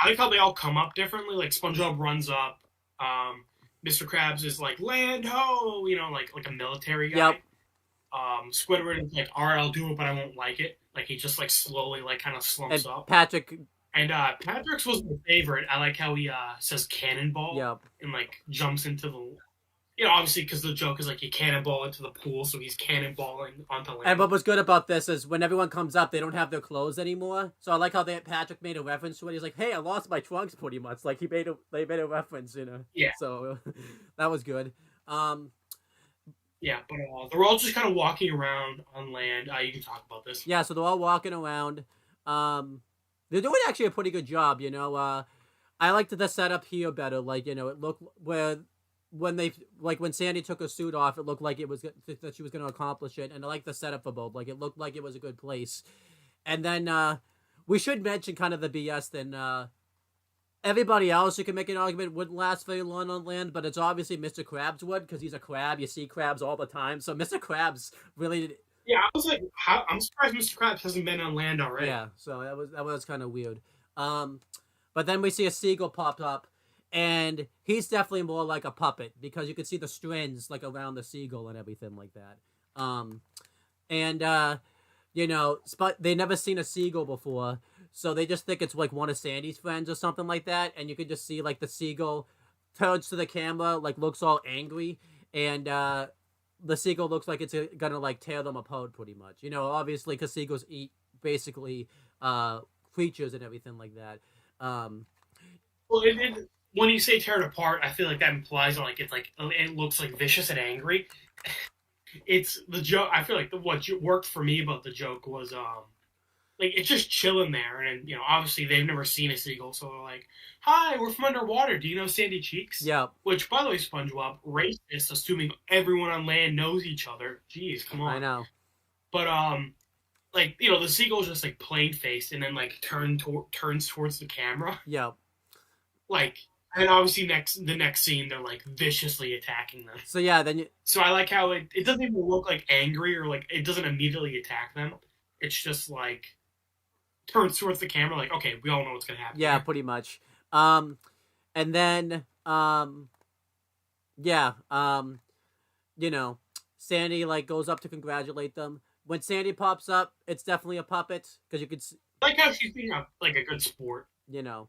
like how they all come up differently. Like SpongeBob runs up, Mr. Krabs is like land ho, you know, like a military guy. Yep. Squidward is like, all right, I'll do it, but I won't like it. Like he just like slowly like kind of slumps And up. Patrick. And Patrick's was my favorite. I like how he says cannonball. Yep. And like jumps into the, you know, obviously because the joke is like you cannonball into the pool, so he's cannonballing onto land. And what was good about this is when everyone comes up, they don't have their clothes anymore. So I like how Patrick made a reference to it. He's like, "Hey, I lost my trunks," pretty much. Like they made a reference, you know. Yeah. So that was good. Yeah, but they're all just kind of walking around on land. You can talk about this. Yeah, so they're all walking around. They're doing actually a pretty good job, you know. I liked the setup here better. Like, you know, it looked when Sandy took her suit off, it looked like it was that she was going to accomplish it, and I like the setup for both. Like, it looked like it was a good place. And then we should mention kind of the BS. Then everybody else, you can make an argument, wouldn't last very long on land, but it's obviously Mr. Krabs would because he's a crab. You see crabs all the time, so Mr. Krabs really. Yeah, I was like, I'm surprised Mr. Krabs hasn't been on land already. Yeah, so that was kind of weird. But then we see a seagull pop up, and he's definitely more like a puppet because you can see the strands like around the seagull and everything like that. And you know, they never seen a seagull before, so they just think it's like one of Sandy's friends or something like that. And you can just see like the seagull turns to the camera, like looks all angry, and the seagull looks like it's gonna like tear them apart pretty much. You know, obviously because seagulls eat basically creatures and everything like that. Well, when you say tear it apart, I feel like that implies like it looks like vicious and angry. It's the joke. I feel like what worked for me about the joke was like it's just chilling there, and you know, obviously they've never seen a seagull, so they're like, "Hi, we're from underwater. Do you know Sandy Cheeks?" Yeah. Which, by the way, SpongeBob, racist, assuming everyone on land knows each other. Jeez, come on. I know. But like you know, the seagull's just like plain faced, and then like turns towards the camera. Yeah. Like, and obviously the next scene they're like viciously attacking them. So yeah, then So I like how it doesn't even look like angry or like it doesn't immediately attack them. It's just like turns towards the camera like, okay, we all know what's gonna happen. Yeah, pretty much. And then yeah, you know, Sandy like goes up to congratulate them. When Sandy pops up, it's definitely a puppet because you could I like how she's being like a good sport. You know,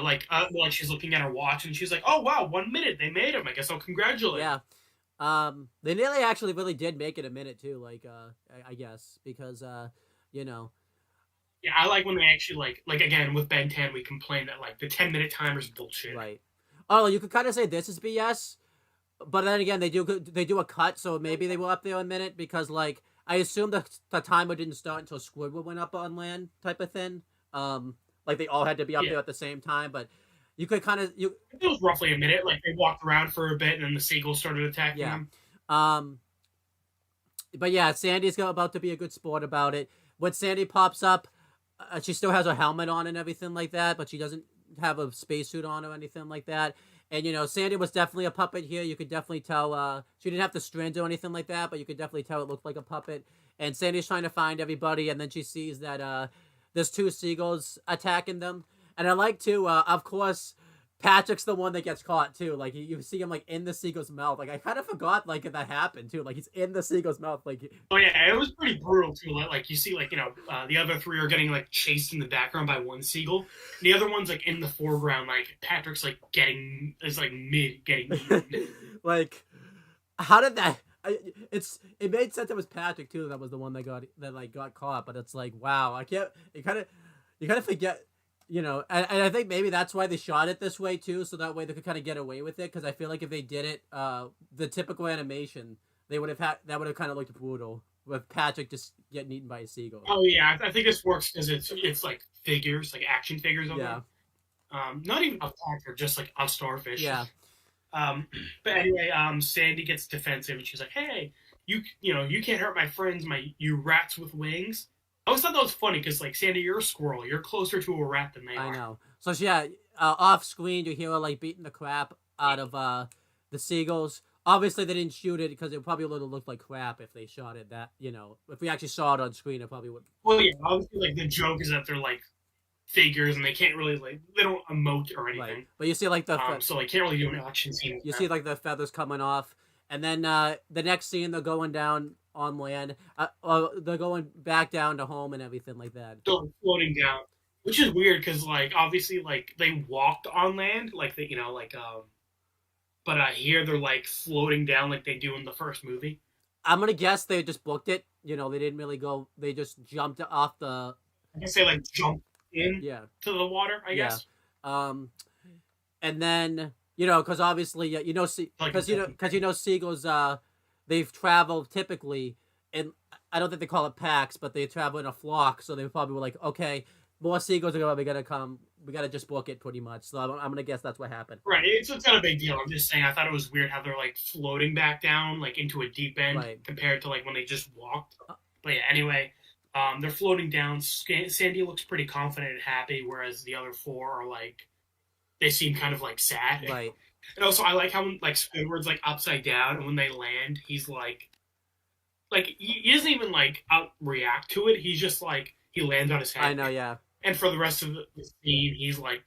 like she's looking at her watch and she's like, "Oh wow, 1 minute they made him. I guess I'll congratulate." Yeah, they nearly actually really did make it a minute too. Like, I guess because you know. Yeah, I like when they actually like again with Ben 10 we complain that like the 10-minute timer's bullshit. Right. Oh, you could kind of say this is BS, but then again, they do a cut, so maybe they were up there a minute because like I assume the timer didn't start until Squidward went up on land, type of thing. Like they all had to be up Yeah, there at the same time, but you could kind of it was roughly a minute. Like they walked around for a bit, and then the seagulls started attacking yeah. them. Um, but yeah, Sandy's about to be a good sport about it. When Sandy pops up, she still has her helmet on and everything like that, but she doesn't have a spacesuit on or anything like that. And Sandy was definitely a puppet here. You could definitely tell. She didn't have the strings or anything like that, but you could definitely tell it looked like a puppet. And Sandy's trying to find everybody, and then she sees that there's two seagulls attacking them. And I like to, of course, Patrick's the one that gets caught too. Like you see him like in the seagull's mouth. Like I kind of forgot like that happened too. Like he's in the seagull's mouth. Like Oh yeah, it was pretty brutal too. Like you see, like the other three are getting like chased in the background by one seagull. The other one's like in the foreground. Like Patrick's like getting eaten. like how did that? It made sense it was Patrick too. That was the one that got caught. But it's like wow, I can't. You kind of forget. And I think maybe that's why they shot it this way too, so that way they could kind of get away with it. Because I feel like if they did it, the typical animation, that would have kind of looked brutal with Patrick just getting eaten by a seagull. Oh yeah, I think this works because it's like figures, like action figures of Yeah. them. Not even a Patrick, just like a starfish. Yeah. But anyway, Sandy gets defensive and she's like, "Hey, you can't hurt my friends, you rats with wings." I always thought that was funny because, like, Sandy, you're a squirrel. You're closer to a rat than they are. I know. So yeah, off screen you hear her like beating the crap out of the seagulls. Obviously they didn't shoot it because it probably would have looked like crap if they shot it. That if we actually saw it on screen, it probably would. Well, yeah, obviously, like the joke is that they're like figures and they can't really they don't emote or anything. Right. But you see like so they can't really do an action scene. You see like the feathers coming off, and then the next scene they're going down on land. They're going back down to home and everything like that. They're floating down, which is weird because like obviously like they walked on land, like they but here they're like floating down like they do in the first movie. I'm gonna guess they just booked it. They didn't really go. They just jumped off the. I guess they like jumped in to the water. I guess. And then because obviously because seagulls they've traveled typically, and I don't think they call it packs, but they travel in a flock. So they probably were like, okay, more seagulls are probably gonna come. We gotta just book it pretty much. So I'm gonna guess that's what happened. Right. It's not a big deal. I'm just saying. I thought it was weird how they're like floating back down like into a deep end compared to like when they just walked. But yeah. Anyway, they're floating down. Sandy looks pretty confident and happy, whereas the other four are like, they seem kind of like sad. Right. And also, I like how like Squidward's like upside down, and when they land, he's like he doesn't even like react to it. He's just like he lands on his head. I know, yeah. And for the rest of the scene, he's like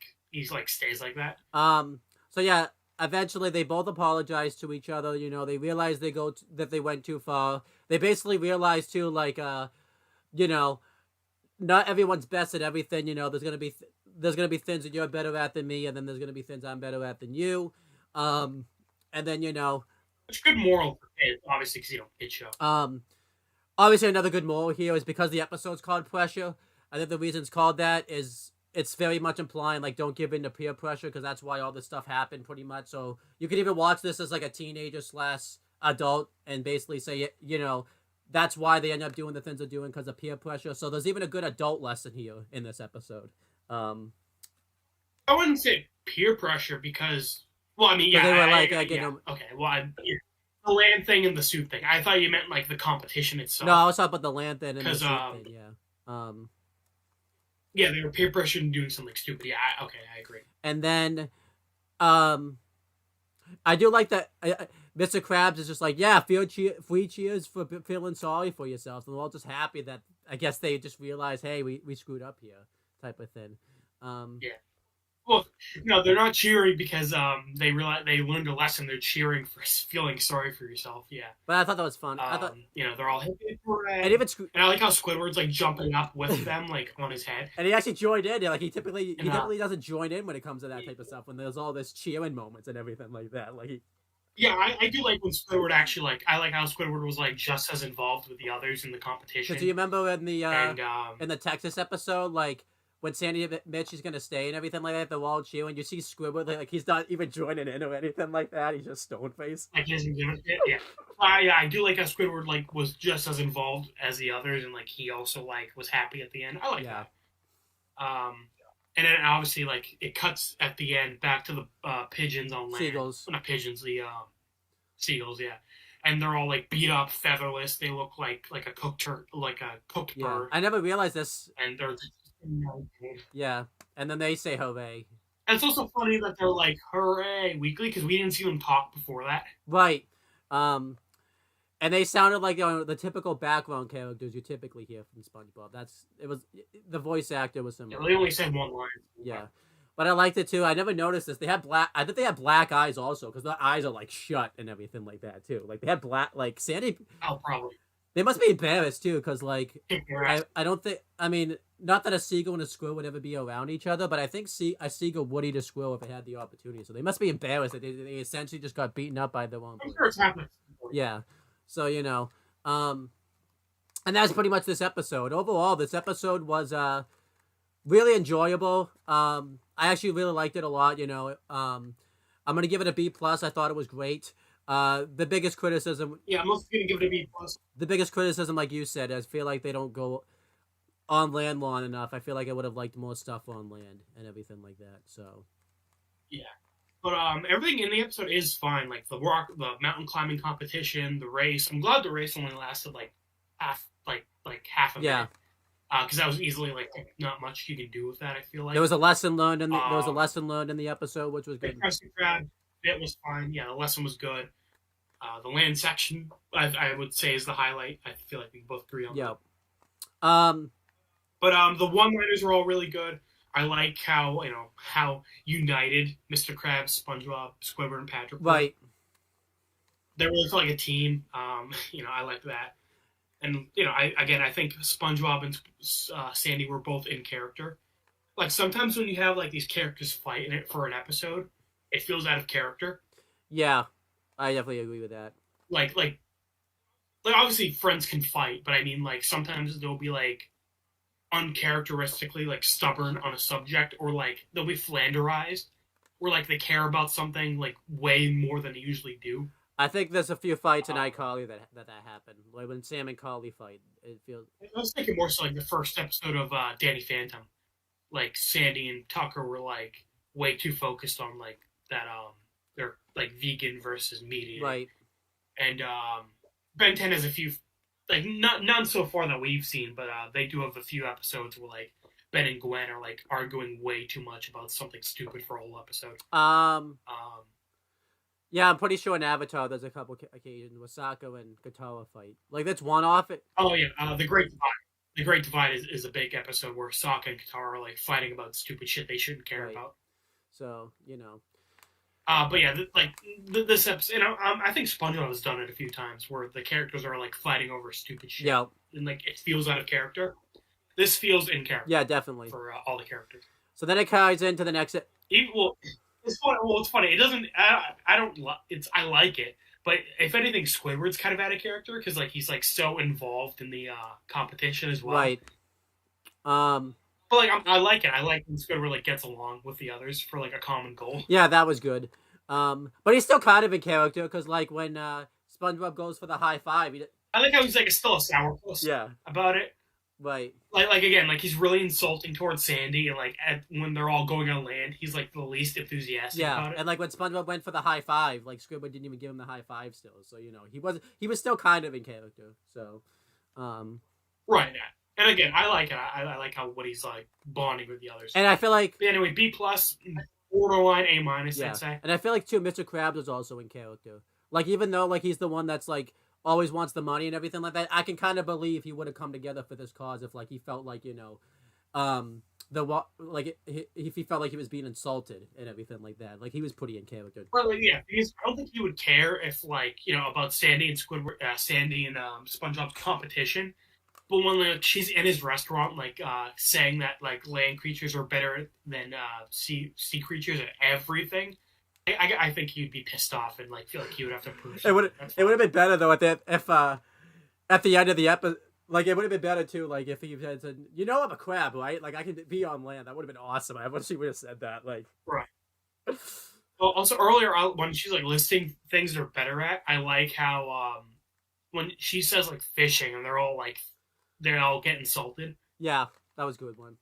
stays like that. So yeah, eventually they both apologize to each other. They realize that they went too far. They basically realize too, like not everyone's best at everything. There's gonna be things that you're better at than me, and then there's gonna be things I'm better at than you. And then it's good moral for kids, obviously, because kid show. Obviously another good moral here is because the episode's called Pressure. I think the reason it's called that is it's very much implying like don't give in to peer pressure, because that's why all this stuff happened pretty much. So you could even watch this as like a teenager / adult and basically say that's why they end up doing the things they're doing, because of peer pressure. So there's even a good adult lesson here in this episode. I wouldn't say peer pressure because, well, I mean, yeah, they were like, okay, well, the land thing and the suit thing. I thought you meant like the competition itself. No, I was talking about the land thing and the suit thing. Yeah. Yeah, they were peer pressure and doing something stupid. Yeah, I agree. And then, I do like that. Mr. Krabs is just like, yeah, free cheers for feeling sorry for yourselves. And we're all just happy that I guess they just realized, hey, we screwed up here, type of thing. Yeah. Well, no, they're not cheering because they realize they learned a lesson. They're cheering for feeling sorry for yourself. Yeah. But I thought that was fun. I thought they're all hippie for it. And I like how Squidward's like jumping up with them, like on his head. And he actually joined in. Like he typically doesn't join in when it comes to that type of stuff. When there's all this cheering moments and everything like that. Like yeah, I do like when Squidward actually like. I like how Squidward was like just as involved with the others in the competition. Do you remember in the Texas episode, like when Sandy admits she's gonna stay and everything like that, they're all cheering. You see Squidward like he's not even joining in or anything like that. He's just stone faced. Like he doesn't give a shit. Yeah. Yeah, I do like how Squidward like was just as involved as the others, and like he also like was happy at the end. I like that. And then obviously like it cuts at the end back to the pigeons on land. Seagulls. Not pigeons, the seagulls. Yeah, and they're all like beat up, featherless. They look like a cooked bird. I never realized this. And they're yeah, and then they say hooray. And it's also funny that they're like hooray weekly because we didn't see them talk before that. Right. And they sounded like the typical background characters you typically hear from SpongeBob. The voice actor was similar. Yeah, they only said one line. Yeah, but I liked it too. I never noticed this. They had black. I think they had black eyes also because their eyes are like shut and everything like that too. Like they had black. Like Sandy. Oh, probably. They must be embarrassed too because like I don't think. I mean, not that a seagull and a squirrel would ever be around each other, but I think a seagull would eat a squirrel if it had the opportunity. So they must be embarrassed that they essentially just got beaten up by their own. I'm sure it's happening. Yeah. So, and that's pretty much this episode. Overall, this episode was really enjoyable. I actually really liked it a lot, I'm going to give it a B+. I thought it was great. The biggest criticism... Yeah, I'm also going to give it a B+. The biggest criticism, like you said, I feel like they don't go on land long enough. I feel like I would have liked more stuff on land and everything like that, so... Yeah. But everything in the episode is fine. Like the mountain climbing competition, the race. I'm glad the race only lasted like half a minute. Because that was easily like not much you can do with that. I feel like there was a lesson learned in the episode, which was good. The Krusty Krab bit was fine. Yeah, the lesson was good. The land section, I would say, is the highlight. I feel like we both agree on that. But the one-liners were all really good. I like how united Mr. Krabs, SpongeBob, Squidward, and Patrick were. Right. They really felt like a team. I like that. And, I think SpongeBob and Sandy were both in character. Like, sometimes when you have, like, these characters fight in it for an episode, it feels out of character. Yeah, I definitely agree with that. Like obviously friends can fight, but I mean, like, sometimes they'll be, like, uncharacteristically like stubborn on a subject, or like they'll be flanderized, or like they care about something like way more than they usually do. I think there's a few fights in iCarly that happened. Like when Sam and Carly fight, it feels. I was thinking more so like the first episode of Danny Phantom, like Sandy and Tucker were like way too focused on like that they're like vegan versus meat eating. Right. And Ben 10 has a few. Like, none so far that we've seen, but they do have a few episodes where, like, Ben and Gwen are, like, arguing way too much about something stupid for a whole episode. Yeah, I'm pretty sure in Avatar there's a couple occasions where Sokka and Katara fight. Like, that's one off it. Oh, yeah, The Great Divide. The Great Divide is a big episode where Sokka and Katara are, like, fighting about stupid shit they shouldn't care about. So, But yeah, this episode, I think SpongeBob has done it a few times where the characters are like fighting over stupid shit. Yeah. And like it feels out of character. This feels in character. Yeah, definitely. For all the characters. So then it carries into the next. It's funny. It doesn't. I like it, but if anything, Squidward's kind of out of character because like he's like so involved in the competition as well. Right. But like I like it. I like when Squidward like gets along with the others for like a common goal. Yeah, that was good. But he's still kind of in character because like when SpongeBob goes for the high five, I like how he's like still a sourpuss. Yeah. About it. Right. Like again, like he's really insulting towards Sandy, and like when they're all going on land, he's like the least enthusiastic about it. And like when SpongeBob went for the high five, like Squidward didn't even give him the high five still. So he was still kind of in character. So. Right. Yeah. And again, I like it. I like how what he's like bonding with the others. And I feel like but anyway, B+, borderline A-, yeah. I'd say. And I feel like too, Mr. Krabs is also in character. Like even though like he's the one that's like always wants the money and everything like that, I can kind of believe he would have come together for this cause if like he felt like if he felt like he was being insulted and everything like that. Like he was pretty in character. Well, like, yeah, because I don't think he would care if like about Sandy and SpongeBob's competition. But when like she's in his restaurant, like saying that like land creatures are better than sea creatures at everything, I think he'd be pissed off and like feel like he would have to prove. It would have been better though if at the end of the episode, Like it would have been better too. Like if he had said, "You know, I'm a crab, right? Like I can be on land." That would have been awesome. I wish he would have said that. Like, Right. Well, also earlier when she's like listing things they're better at, I like how when she says like fishing and they're all get insulted. yeah, that was a good one.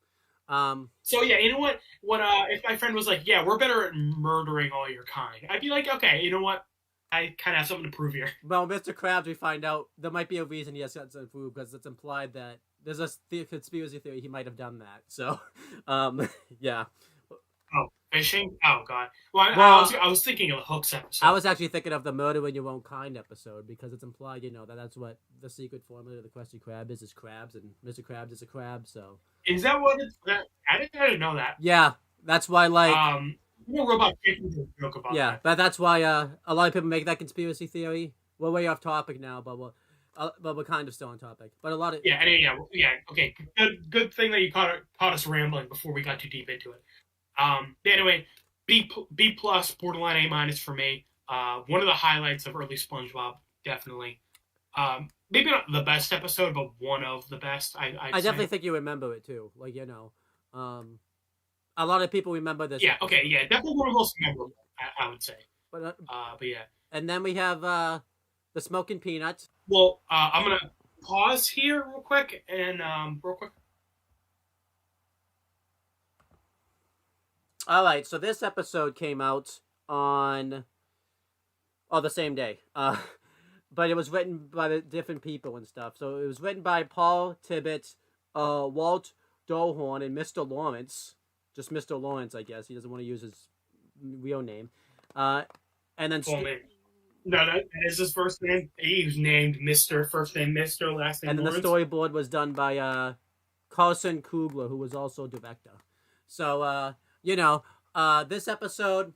So yeah, you know what? What if my friend was like, "Yeah, we're better at murdering all your kind," I'd be like, "Okay, you know what? I kind of have something to prove here." Well, Mr. Krabs, we find out there might be a reason he has gotten some food because it's implied that there's a conspiracy theory he might have done that. So, yeah. Oh, fishing? Oh god. Well, Well, I was thinking of Hook's episode. I was actually thinking of the murder in your own kind episode because it's implied, that's what the secret formula of the Krusty Krab is crabs, and Mr. Krabs is a crab. So Is that what it's? I didn't know that. yeah, that's why Robot Chicken did a joke about yeah, that. but that's why a lot of people make that conspiracy theory. We're way off topic now, but we're kind of still on topic. But a lot of Yeah. Okay, good thing that you caught us rambling before we got too deep into it. Anyway, B plus, borderline A minus for me. One of the highlights of early SpongeBob, definitely. Maybe not the best episode, but one of the best. I definitely think you remember it too. Like a lot of people remember this. Yeah. Okay. Yeah. Definitely one of the most memorable. I would say. But yeah. And then we have the smoking peanuts. Well, I'm gonna pause here real quick and All right, so this episode came out on the same day. But it was written by the different people and stuff. So it was written by Paul Tibbett, Walt Dohorn, and Mr. Lawrence. Just Mr. Lawrence, I guess. He doesn't want to use his real name. And then full name. No, that is his first name. He was named Mr. First name Mr. Last name And then Lawrence. the storyboard was done by Carson Kugler, who was also director. So this episode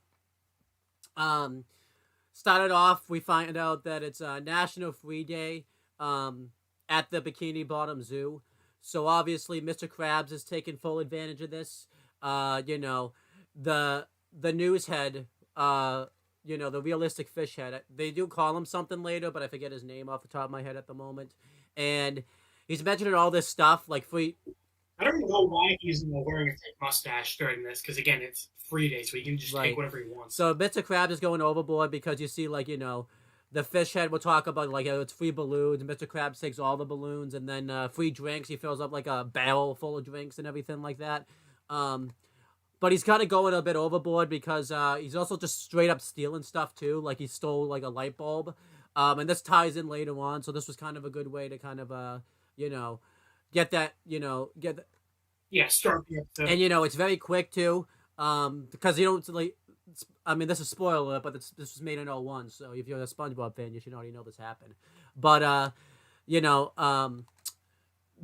started off, we find out that it's National Free Day at the Bikini Bottom Zoo. So obviously Mr. Krabs is taking full advantage of this. The news head, the realistic fish head, they do call him something later, but I forget his name off the top of my head at the moment. And he's mentioning all this stuff like free. I don't know why he's wearing a fake mustache during this, because again, it's free day, so he can just take whatever he wants. So Mr. Krabs is going overboard because you see, the fish head will talk about, it's free balloons, and Mr. Krabs takes all the balloons, and then free drinks. He fills up, a barrel full of drinks and everything like that. But he's kind of going a bit overboard because he's also just straight up stealing stuff, too. Like, he stole, a light bulb. And this ties in later on, so this was kind of a good way to kind of, get that, Yeah, start the episode. And, it's very quick, too, because you don't, this is spoiler, but this was made in 01, so if you're a SpongeBob fan, you should already know this happened. But,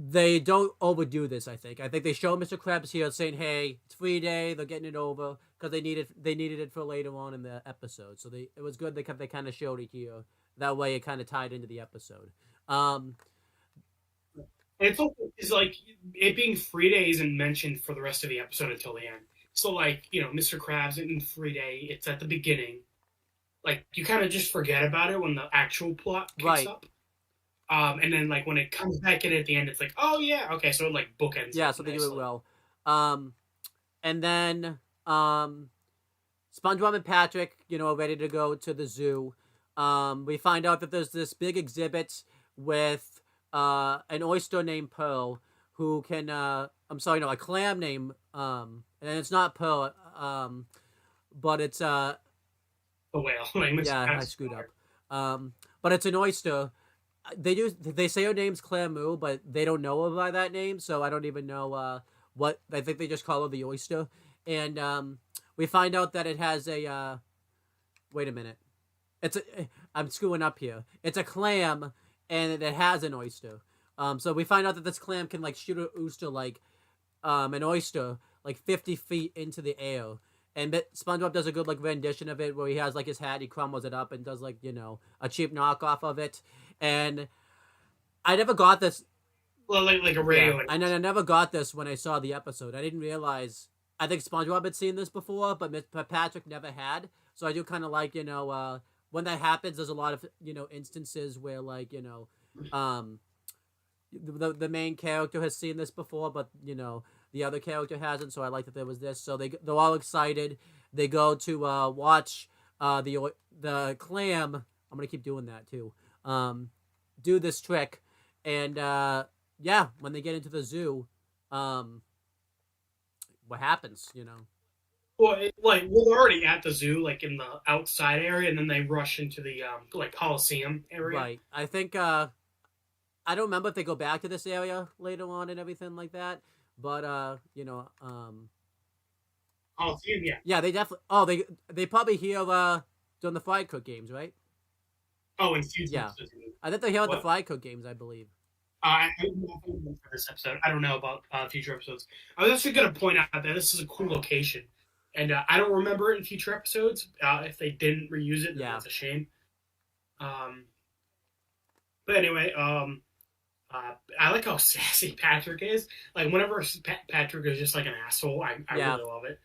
they don't overdo this, I think. I think they show Mr. Krabs here saying, hey, it's free day, they're getting it over, because they needed it for later on in the episode. So it was good they kind of showed it here. That way it kind of tied into the episode. It's like it being free day isn't mentioned for the rest of the episode until the end. So Mr. Krabs in free day, it's at the beginning. Like you kind of just forget about it when the actual plot kicks up. And then when it comes back in at the end, it's like, oh yeah, okay, so it bookends. Yeah, so they do it well. And then SpongeBob and Patrick, are ready to go to the zoo. We find out that there's this big exhibit with an oyster named Pearl who can a clam named and it's not Pearl, but it's a whale. I screwed up. But it's an oyster. They say her name's Clamu, but they don't know her by that name, so I don't even know what. I think they just call her the oyster. And we find out that it has a wait a minute. I'm screwing up here. It's a clam and it has an oyster. So we find out that this clam can shoot an oyster an oyster 50 feet into the air. And SpongeBob does a good rendition of it where he has his hat, he crumbles it up and does a cheap knockoff of it. And I never got this. Well, like a radio. Yeah, and then I never got this when I saw the episode. I didn't realize. I think SpongeBob had seen this before, but Patrick never had. So I do kind of when that happens, there's a lot of instances where the main character has seen this before, but the other character hasn't. So I like that there was this. So they're all excited. They go to watch the clam. I'm gonna keep doing that too. Do this trick, and yeah, when they get into the zoo, um, what happens? Well, we're already at the zoo, like in the outside area, and then they rush into the like Coliseum area. Right. I think I don't remember if they go back to this area later on and everything like that, but Coliseum, yeah. yeah, they definitely. Oh, they probably hear during the Fry Cook games, right? Oh, and future Yeah, episodes. I think they hear at the What? Fry Cook games, I believe. I don't know for this episode. I don't know about future episodes. I was actually going to point out that this is a cool location, and I don't remember it in future episodes. If they didn't reuse it, then Yeah. that's a shame. Um, but anyway, I like how sassy Patrick is. Like whenever Patrick is just like an asshole, I Yeah. really love it.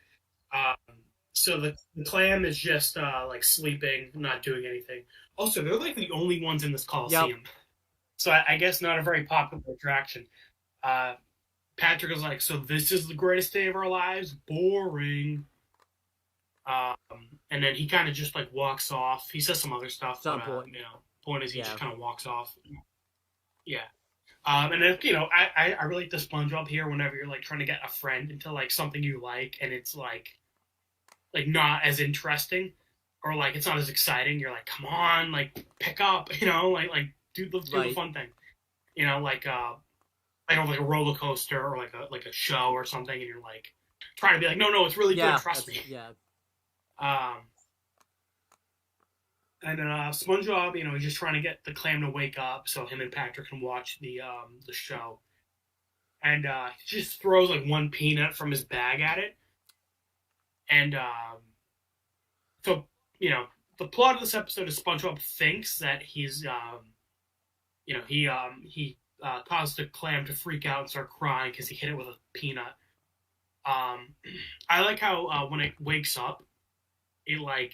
So the clam is just like sleeping, not doing anything. Also, they're like the only ones in this Coliseum. So I guess not a very popular attraction. Patrick is like, so this is the greatest day of our lives? Boring. And then he kind of just like walks off. He says some other stuff. It's not important. Point is he Yeah. just kind of walks off. Yeah. And then I really like the SpongeBob here. Whenever you're like trying to get a friend into like something you like, and it's like not as interesting, or like it's not as exciting. You're like, come on, like pick up, like let's do the Right. fun thing, like like a roller coaster or like a show or something, and you're like trying to be like, no, it's really Yeah. good, trust me. Yeah. And then SpongeBob, he's just trying to get the clam to wake up so him and Patrick can watch the show. And he just throws like one peanut from his bag at it. And so the plot of this episode is SpongeBob thinks that he's he caused the clam to freak out and start crying because he hit it with a peanut. I like how when it wakes up, it like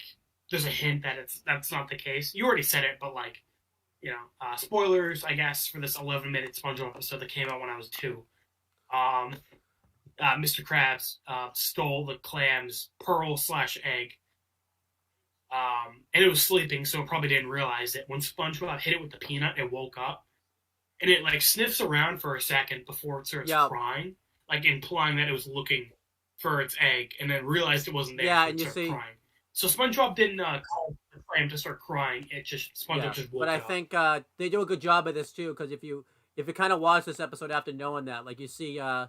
there's a hint that that's not the case. You already said it, but like spoilers, I guess, for this 11-minute SpongeBob episode that came out when I was 2. Mr. Krabs stole the clam's pearl/egg, and it was sleeping, so it probably didn't realize it. When SpongeBob hit it with the peanut, it woke up, and it like sniffs around for a second before it starts crying, like implying that it was looking for its egg, and then realized it wasn't there. Yeah, and you see, crying. So SpongeBob didn't call the clam to start crying. It just SpongeBob just woke up. But I think they do a good job of this too, because if you kind of watch this episode after knowing that, like you see, the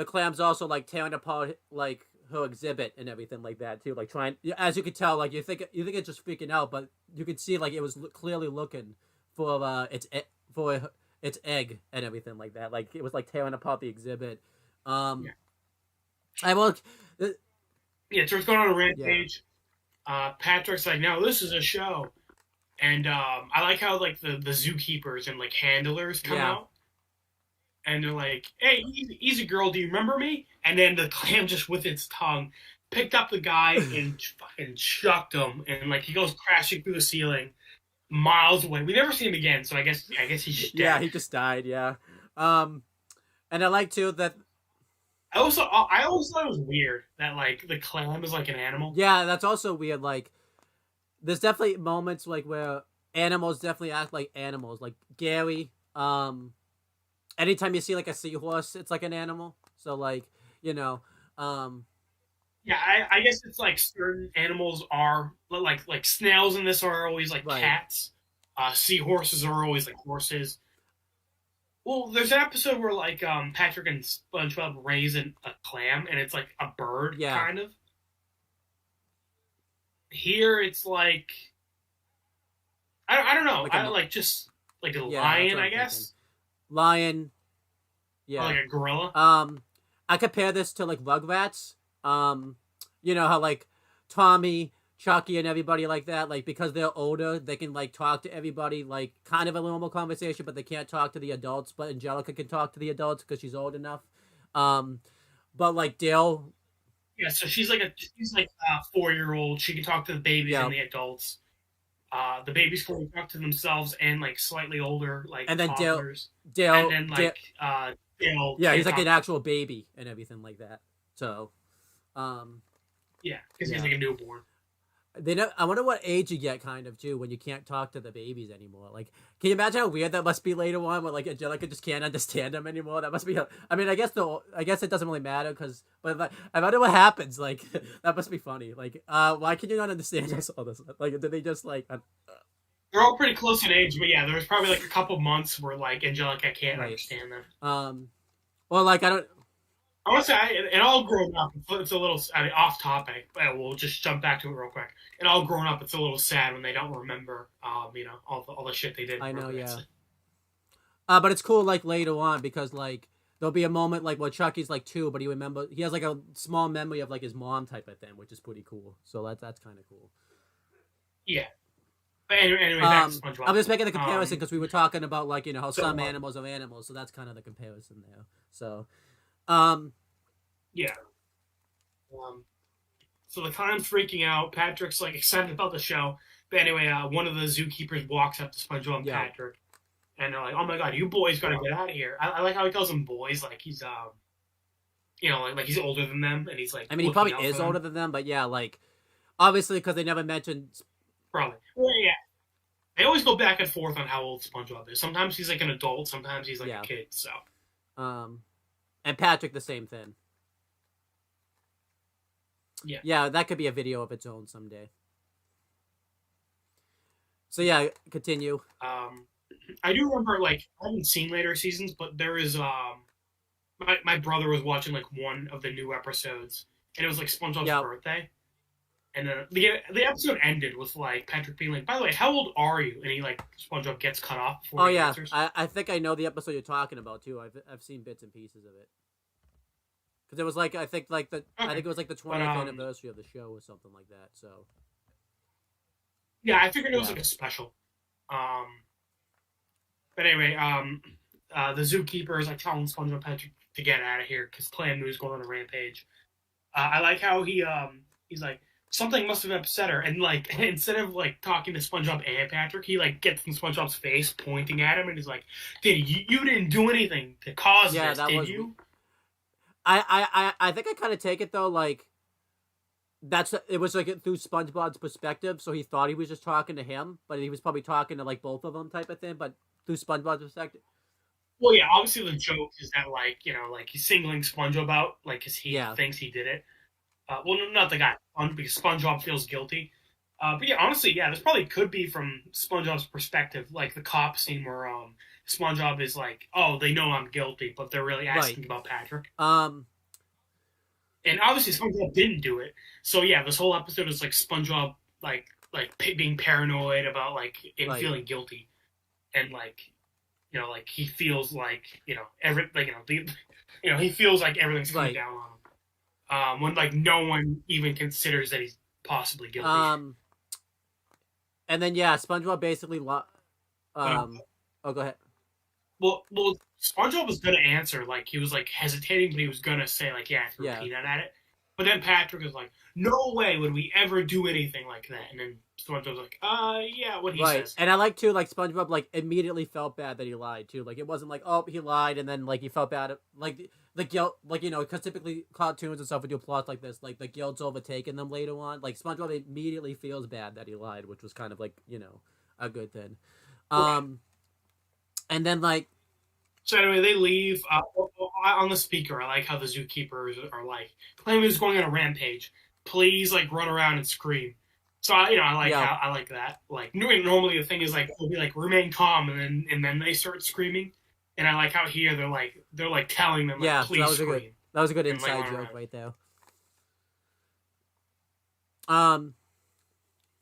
clam's also like tearing apart like her exhibit and everything like that too, like trying. As you could tell, like you think it's just freaking out, but you could see like it was clearly looking for its egg and everything like that. Like it was like tearing apart the exhibit. I will. Yeah, so it's going on a rampage. Yeah. Patrick's like, no, this is a show. And I like how like the zookeepers and like handlers come out. And they're like, hey, easy girl, do you remember me? And then the clam just with its tongue picked up the guy and fucking chucked him. And like he goes crashing through the ceiling miles away. We never see him again, so I guess he's just dead. Yeah, he just died, yeah. And I like too that I always thought it was weird that like the clam is like an animal. Yeah, that's also weird. Like, there's definitely moments like where animals definitely act like animals. Like Gary, anytime you see like a seahorse, it's like an animal. So like, Yeah, I guess it's like certain animals are like snails in this are always like cats. Seahorses are always like horses. Well, there's an episode where like Patrick and SpongeBob raise a clam, and it's like a bird, kind of. Here, it's like I don't know. I like just like a lion, I guess. Thinking. Lion. Yeah. Or like a gorilla. I compare this to like Rugrats. You know how like Tommy, Chucky, and everybody like that, like because they're older, they can like talk to everybody, like kind of a normal conversation, but they can't talk to the adults. But Angelica can talk to the adults because she's old enough. But like Dale. Yeah, so she's like a 4-year-old. She can talk to the babies and the adults. the babies can talk to themselves and like slightly older like And then toddlers, and Dale, then Dale, like Dale yeah, can't he's like talk. an actual baby and everything like that. So, Yeah, because he's yeah. like a newborn. They know. I wonder what age you get, kind of too, when you can't talk to the babies anymore. Like, can you imagine how weird that must be later on, when like Angelica just can't understand them anymore? That must be. I mean, I guess it doesn't really matter but like, I wonder what happens. Like, that must be funny. Like, why can you not understand us all this? Like, did they just like, They're all pretty close in age, but yeah, there was probably like a couple months where like Angelica can't right? understand them. Or like I don't. I want to say, and all grown up, it's a little off topic, but we'll just jump back to it real quick. And all grown up, it's a little sad when they don't remember, all the shit they did. I know, yeah. Previously. But it's cool like later on because like there'll be a moment like where Chucky's like 2, but he has like a small memory of like his mom type of thing, which is pretty cool. So that's kind of cool. Yeah. But anyway, back to SpongeBob. I'm just making the comparison because we were talking about like how so, some animals are animals, so that's kind of the comparison there. So, yeah. So the clown's freaking out. Patrick's like excited about the show. But anyway, one of the zookeepers walks up to SpongeBob and Patrick, and they're like, "Oh my god, you boys gotta get out of here!" I like how he calls them boys, like he's like he's older than them, and he's like. I mean, he probably is older than them, but yeah, like obviously because they never mentioned. Probably. Well, yeah. They always go back and forth on how old SpongeBob is. Sometimes he's like an adult, sometimes he's like a kid. So. And Patrick the same thing. Yeah. Yeah, that could be a video of its own someday. So yeah, continue. I do remember like I haven't seen later seasons, but there is my brother was watching like one of the new episodes, and it was like SpongeBob's birthday. And then the episode ended with like Patrick being like, "By the way, how old are you?" And he like SpongeBob gets cut off before he answers. I think I know the episode you're talking about too. I've seen bits and pieces of it. Because it was like I think it was like the 20th anniversary of the show or something like that. So yeah, I figured it was like a special. But anyway, the zookeeper is like telling SpongeBob Patrick to get out of here because Clan Moo's going on a rampage. I like how he's like, something must have upset her, and like instead of like talking to SpongeBob and Patrick, he like gets in SpongeBob's face, pointing at him, and he's like, "Dude, you didn't do anything to cause this, did you?" I think I kind of take it though, like it was like through SpongeBob's perspective, so he thought he was just talking to him, but he was probably talking to like both of them type of thing, but through SpongeBob's perspective. Well, yeah, obviously the joke is that like like he's singling SpongeBob out, like because he thinks he did it. Well, not the guy, because SpongeBob feels guilty. But yeah, honestly, yeah, this probably could be from SpongeBob's perspective, like the cop scene where SpongeBob is like, "Oh, they know I'm guilty, but they're really asking about Patrick." And obviously SpongeBob didn't do it. So yeah, this whole episode is like SpongeBob like being paranoid about like him feeling guilty, and like like he feels like he feels like everything's coming down on him. When like no one even considers that he's possibly guilty. And then SpongeBob basically oh, go ahead. Well, SpongeBob was gonna answer, like he was like hesitating, but he was gonna say like, "Yeah, I threw a peanut at it." But then Patrick was like, "No way would we ever do anything like that." And then SpongeBob's like, yeah, what he says. And I like too, like SpongeBob like immediately felt bad that he lied too. Like it wasn't like, oh, he lied, and then like he felt bad, like the guilt, like because typically cartoons and stuff would do plots like this, like the guilt's overtaken them later on. Like SpongeBob immediately feels bad that he lied, which was kind of like a good thing. And then like. So anyway, they leave on the speaker. I like how the zookeepers are like, Clan Moo's going on a rampage. Please, like, run around and scream. So I like how I like that. Like normally the thing is like they'll be like remain calm, and then they start screaming. And I like how here they're like telling them like, please scream. That was a good inside joke right there.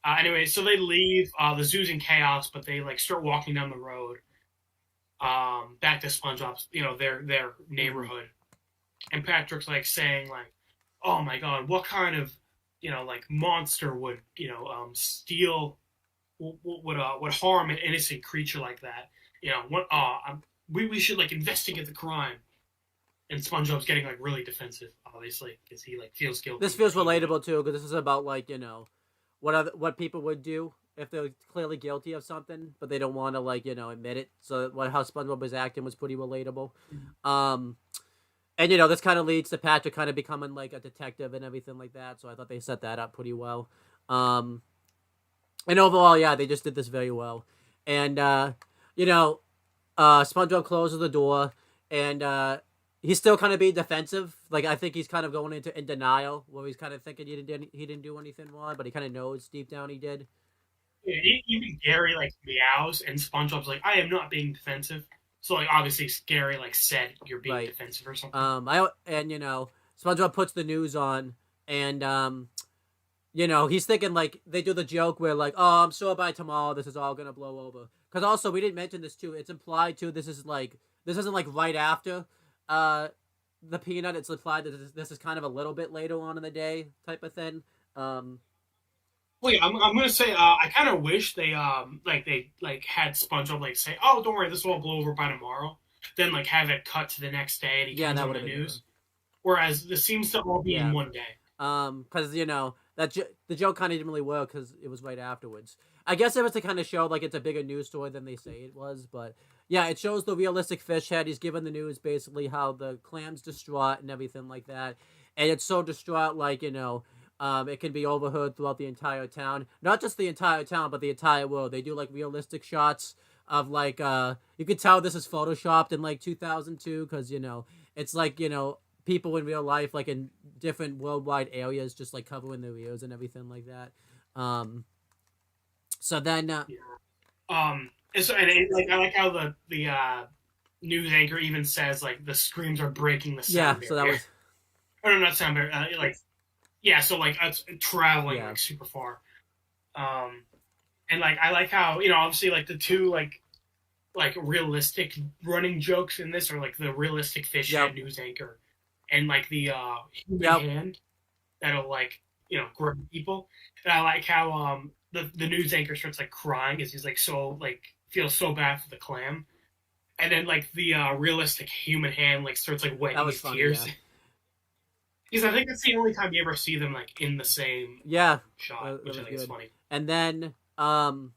Anyway, so they leave. The zoo's in chaos, but they like start walking down the road. Back to SpongeBob's, their neighborhood, and Patrick's like saying like, "Oh my God, what kind of, like monster would, steal, would harm an innocent creature like that? We should like investigate the crime." And SpongeBob's getting like really defensive, obviously, because he like feels guilty. This feels relatable too, because this is about like what people would do. if they're clearly guilty of something, but they don't want to like admit it. So how SpongeBob was acting was pretty relatable. Um, and this kind of leads to Patrick kind of becoming like a detective and everything like that. So I thought they set that up pretty well. Um, and overall, yeah, they just did this very well. And you know, SpongeBob closes the door, and he's still kind of being defensive. Like I think he's kind of going into in denial, where he's kind of thinking he didn't do anything wrong, but he kind of knows deep down he did. Yeah, even Gary like meows, and SpongeBob's like, "I am not being defensive." So like obviously Gary like said you're being Right. defensive or something. SpongeBob puts the news on, and he's thinking like they do the joke where like, oh, I'm sure by tomorrow this is all gonna blow over. Because also we didn't mention this too. It's implied too. This isn't like right after the peanut. It's implied that this is kind of a little bit later on in the day type of thing. Um, Wait, I'm gonna say I kind of wish they had SpongeBob like say, "Oh, don't worry, this will all blow over by tomorrow." Then like have it cut to the next day and he yeah, turns that on would the have been news. good. Whereas this seems to all be in Yeah. one day. Because the joke kind of didn't really work because it was right afterwards. I guess it was to kind of show like it's a bigger news story than they say it was, but yeah, it shows the realistic fish head. He's given the news basically how the clam's distraught and everything like that, and it's so distraught like it can be overheard throughout the entire town, not just the entire town, but the entire world. They do like realistic shots of like you could tell this is photoshopped in like 2002 because it's like people in real life, like in different worldwide areas, just like covering their ears and everything like that. So then, Like I like how the news anchor even says like the screams are breaking the yeah, sound so that barrier. was Or no, not sound barrier. Like yeah, so like it's traveling yeah, like super far. Um, and like I like how obviously like the two like realistic running jokes in this are like the realistic fish yep, head news anchor and like the human yep. hand that'll like grab people. And I like how the news anchor starts like crying as he's like so like feels so bad for the clam, and then like the realistic human hand like starts like That wetting was his funny. tears. Yeah, Because I think that's the only time you ever see them like in the same yeah, shot, which I was think is good. funny. And then You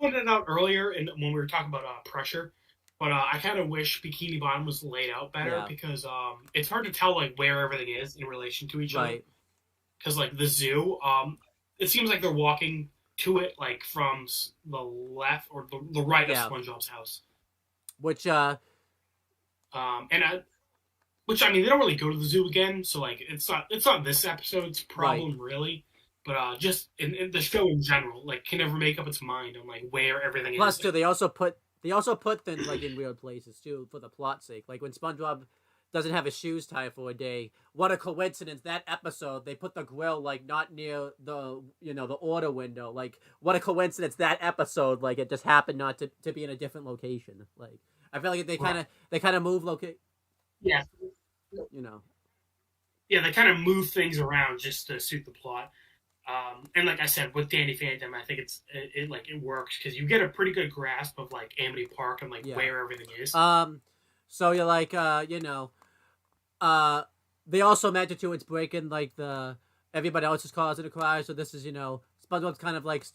pointed it out earlier when we were talking about pressure, but I kind of wish Bikini Bottom was laid out better yeah, because it's hard to tell like where everything is in relation to each other. right. Because like the zoo, it seems like they're walking to it like from the left or the right Yeah, of SpongeBob's house. which And which I mean they don't really go to the zoo again, so like it's not this episode's right. problem really. But just in the show in general, like can never make up its mind on like where everything Plus, is. too, they also put things like in weird places too for the plot sake. Like when SpongeBob doesn't have his shoes tied for a day. What a coincidence! That episode they put the grill like not near the the order window. Like what a coincidence! That episode like it just happened not to be in a different location. Like I feel like they kind of move Yeah, you know. yeah, they kind of move things around just to suit the plot. And like I said, with Danny Phantom, I think it works because you get a pretty good grasp of like Amity Park and like Yeah. where everything is. So you're like they also mentioned too it's breaking like the everybody else is causing a cry. So this is SpongeBob's kind of like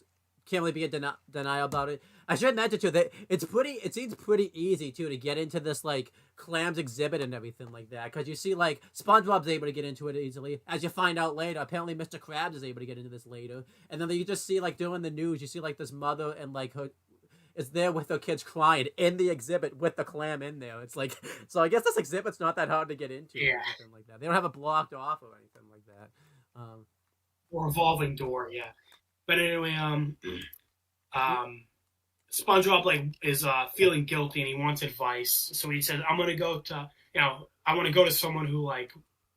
can't really be a denial about it. I should mention too that it seems pretty easy too to get into this like clams exhibit and everything like that because you see like SpongeBob's able to get into it easily. As you find out later, apparently Mr. Krabs is able to get into this later, and then you just see like during the news, you see like this mother and like her is there with her kids crying in the exhibit with the clam in there. It's like so I guess this exhibit's not that hard to get into Yeah. or anything like that. They don't have it blocked off or anything like that. Revolving door, yeah. But anyway, SpongeBob like is feeling guilty and he wants advice. So he says, "I'm gonna go to I want to go to someone who like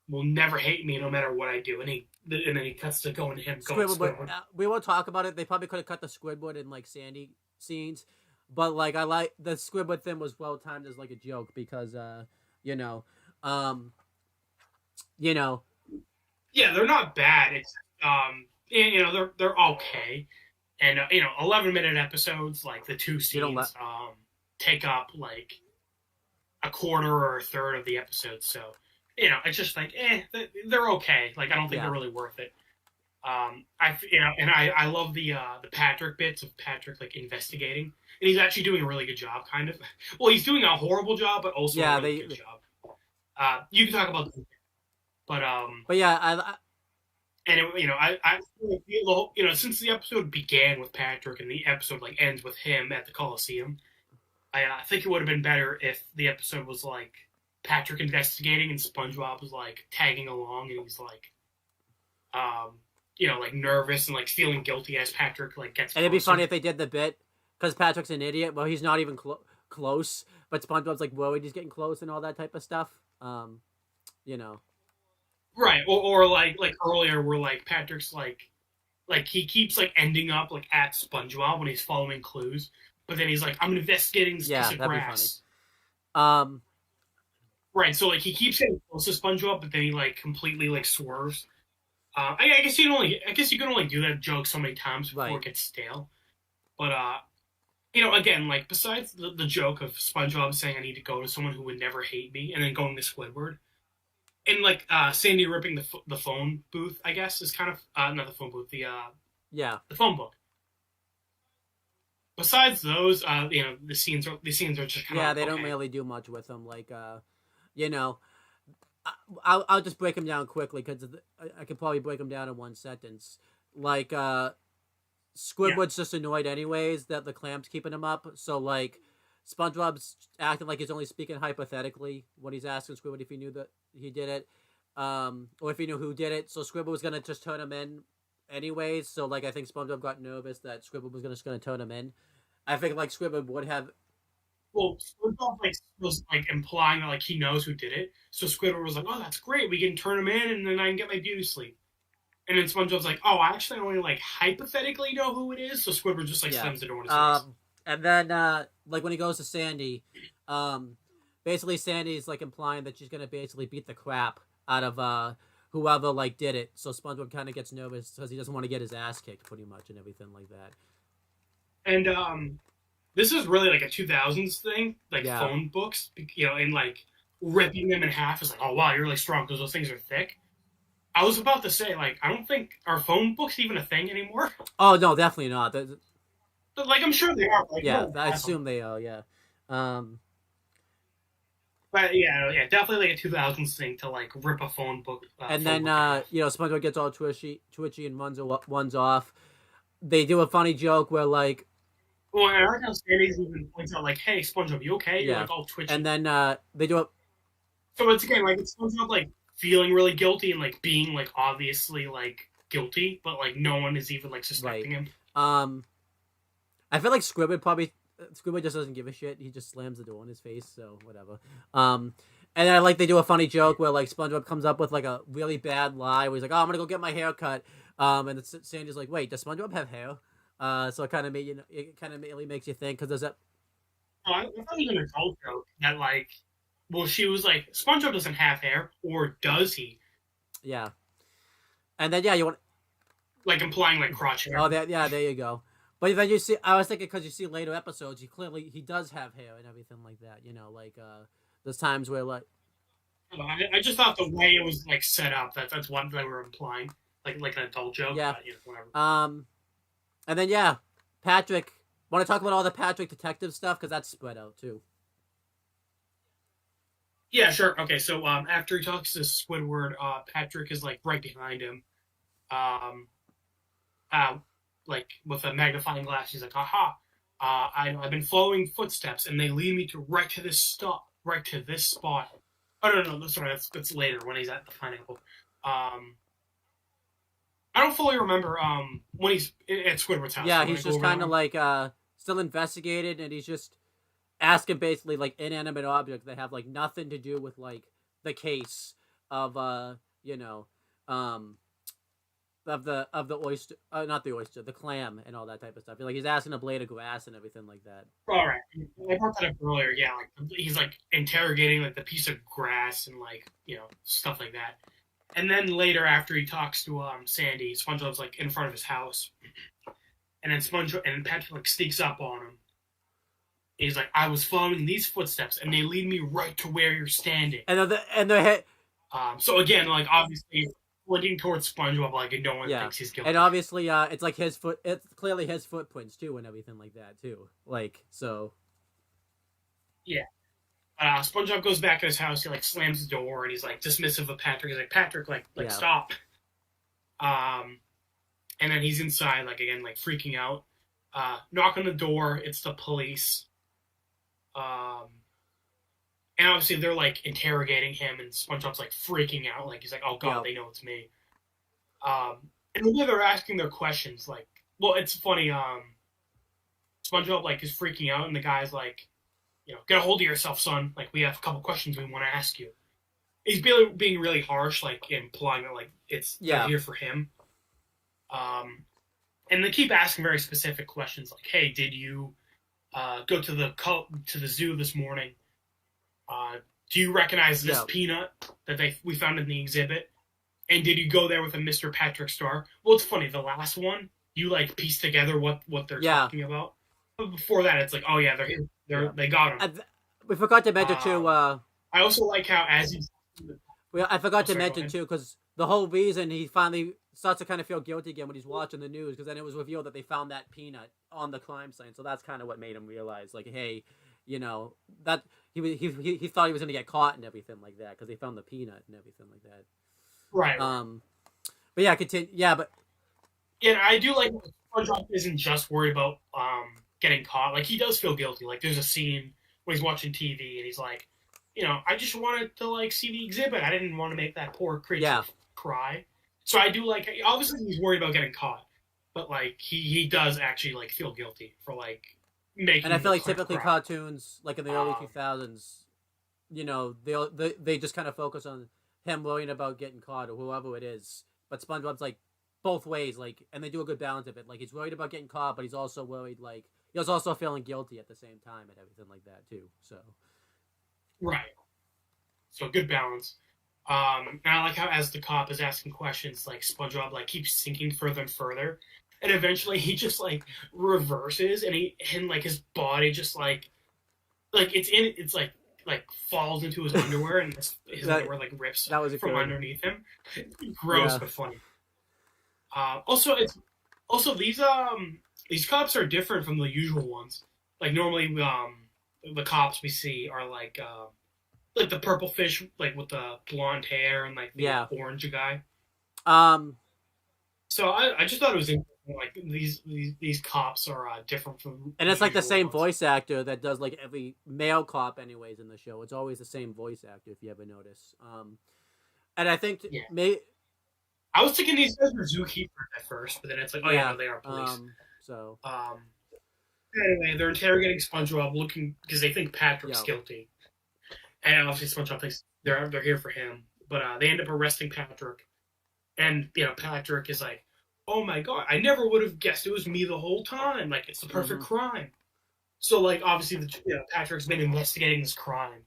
will never hate me no matter what I do." And then he cuts to going to him going Squidward. We won't talk about it. They probably could have cut the Squidward and like Sandy scenes, but like I like the Squidward thing was well timed as like a joke because Yeah, they're not bad. It's they're okay. And 11-minute episodes like the two scenes take up like a quarter or a third of the episode. So it's just like they're okay. Like I don't think they're really worth it. I love the Patrick bits of Patrick like investigating, and he's actually doing a really good job, kind of. Well, he's doing a horrible job, but also a really good job. You can talk about, but yeah, I and since the episode began with Patrick and the episode like ends with him at the Coliseum, I think it would have been better if the episode was like Patrick investigating and SpongeBob was like tagging along, and he's like, like nervous and like feeling guilty as Patrick like gets. And it'd be funny if they did the bit because Patrick's an idiot. Well, he's not even close, but SpongeBob's like worried he's getting close and all that type of stuff. You know. Right, or like earlier, where like Patrick's like he keeps like ending up like at SpongeBob when he's following clues, but then he's like, I'm investigating this piece of grass. Right, so like he keeps getting close to SpongeBob, but then he like completely like swerves. I guess you can only do that joke so many times before it gets stale. But again, like besides the joke of SpongeBob saying I need to go to someone who would never hate me, and then going to Squidward, and like Sandy ripping the phone booth, I guess is kind of not the phone booth, the phone book. Besides those, the scenes are just kind of they don't really do much with them. Like I'll just break them down quickly because I could probably break them down in one sentence. Like Squidward's just annoyed anyways that the clam's keeping him up. So like SpongeBob's acting like he's only speaking hypothetically when he's asking Squidward if he knew that he did it, or if he knew who did it. So Squidward was gonna just turn him in anyways. So like I think SpongeBob got nervous that Squidward was just gonna turn him in. I think like Squidward would have. Well, SpongeBob was implying that like he knows who did it. So Squidward was like, "Oh, that's great. We can turn him in, and then I can get my beauty sleep." And then SpongeBob's like, "Oh, I actually only like hypothetically know who it is." So Squidward just slams the door in his face. And then like when he goes to Sandy, basically Sandy's like implying that she's gonna basically beat the crap out of whoever like did it. So SpongeBob kind of gets nervous because he doesn't want to get his ass kicked, pretty much, and everything like that. And this is really like a 2000s thing, like phone books, and like ripping them in half is like, oh wow, you're really strong because those things are thick. I was about to say, like, I don't think are phone books even a thing anymore. Oh no, definitely not. But like, I'm sure they are. Like, I assume they are. Yeah. But yeah, definitely like a 2000s thing to like rip a phone book. And then SpongeBob gets all twitchy and runs off. They do a funny joke where like. Well, I like how Sandy even points out, like, "Hey, SpongeBob, you okay?" You're like all twitchy. And then they do it. So it's again like it's SpongeBob like feeling really guilty and like being like obviously like guilty, but like no one is even like suspecting him. I feel like Squidward just doesn't give a shit. He just slams the door in his face, so whatever. And then like they do a funny joke where like SpongeBob comes up with like a really bad lie where he's like, "Oh, I'm gonna go get my hair cut." And Sandy's like, "Wait, does SpongeBob have hair?" So it kind of really makes you think because there's a. Oh, I thought it was an adult joke that like, well, she was like, SpongeBob doesn't have hair, or does he? Yeah, and then you want. Like implying like crotch hair. Oh, there you go. But then you see, I was thinking because you see later episodes, he does have hair and everything like that. Like there's times where like. I just thought the way it was like set up that's one thing we were implying, like an adult joke. Yeah. But, whatever. And then Patrick. Want to talk about all the Patrick detective stuff because that's spread out too. Yeah, sure. Okay, so after he talks to Squidward, Patrick is like right behind him, like with a magnifying glass. He's like, "Aha! I've been following footsteps, and they lead me right to this spot. Oh no, sorry, that's later when he's at the pineapple. I don't fully remember when he's at Squidward's house. Yeah, he's just kind of like still investigated, and he's just asking basically like inanimate objects that have like nothing to do with like the case of of the oyster, not the oyster, the clam and all that type of stuff. Like he's asking a blade of grass and everything like that. All right, I brought that up earlier. Yeah, like he's like interrogating like the piece of grass and like stuff like that. And then later, after he talks to Sandy, SpongeBob's like in front of his house, and then Patrick like sneaks up on him. He's like, "I was following these footsteps, and they lead me right to where you're standing." And the head. So again, like obviously, pointing towards SpongeBob like no one Yeah, thinks he's guilty. and obviously, it's like his foot. It's clearly his footprints too, and everything like that too. Like so. Yeah. SpongeBob goes back to his house. He like slams the door, and he's like dismissive of Patrick. He's like, Patrick, like Yeah. stop. And then he's inside, like again, like freaking out. Knock on the door. It's the police. And obviously they're like interrogating him, and SpongeBob's like freaking out. Like he's like, oh god, Yeah. they know it's me. And the way they're asking their questions, like, well, it's funny. SpongeBob like is freaking out, and the guy's like, you know, get a hold of yourself, son. Like, we have a couple questions we want to ask you. He's being really harsh, like implying that like they're here for him. And they keep asking very specific questions, like, hey, did you go to the zoo this morning? Do you recognize this peanut that we found in the exhibit? And did you go there with a Mr. Patrick Star? Well, it's funny. The last one, you like piece together what they're talking about. But before that, it's like, oh yeah, they're here. They got him. We forgot to mention too. I also like how as he's. I forgot to mention too, because the whole reason he finally starts to kind of feel guilty again when he's watching the news, because then it was revealed that they found that peanut on the crime scene. So that's kind of what made him realize, like, hey, you know, that he thought he was gonna get caught and everything like that because they found the peanut and everything like that. Right. But yeah, continue. Yeah, but and I do like SpongeBob isn't just worried about getting caught. Like he does feel guilty. Like there's a scene when he's watching TV and he's like, you know, I just wanted to like see the exhibit. I didn't want to make that poor creature cry. So I do like. Obviously, he's worried about getting caught, but like he does actually like feel guilty for like making. And I feel like typically cry. Cartoons, like in the early 2000s, you know, they just kind of focus on him worrying about getting caught or whoever it is. But SpongeBob's like both ways, like, and they do a good balance of it. Like he's worried about getting caught, but he's also worried, like he was also feeling guilty at the same time and everything like that too. So. Right. So good balance. And I like how as the cop is asking questions, like SpongeBob like keeps sinking further and further, and eventually he just like reverses, and like his body just like it's like falls into his underwear, and his underwear like rips from underneath him. Gross but funny. Also these cops are different from the usual ones. Like normally the cops we see are like the purple fish, like with the blonde hair and like the orange guy. So I just thought it was interesting. Like these cops are different from. And it's like the same voice actor that does like every male cop, anyways, in the show. It's always the same voice actor, if you ever notice. And I think I was thinking these guys were zookeepers at first, but then it's like, oh yeah, no, they are police. Anyway, they're interrogating SpongeBob, looking because they think Patrick's guilty, and obviously SpongeBob thinks they're here for him. But they end up arresting Patrick, and you know Patrick is like, "Oh my god, I never would have guessed it was me the whole time. Like it's the perfect crime." So like obviously Patrick's been investigating this crime,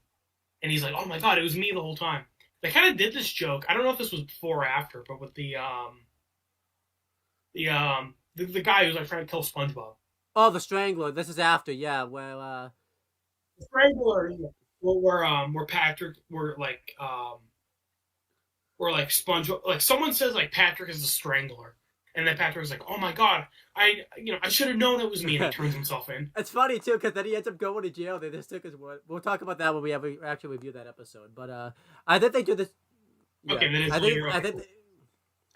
and he's like, "Oh my god, it was me the whole time." They kind of did this joke. I don't know if this was before or after, but with the guy who's like trying to kill SpongeBob. Oh, the Strangler. This is after, where the Strangler. Where Patrick, where SpongeBob, like someone says like Patrick is the Strangler, and then Patrick's like, oh my god, I should have known it was me, and he turns himself in. It's funny too because then he ends up going to jail. They just took his word. We'll talk about that when we actually review that episode. But I think they do this. Yeah. Okay, then I think.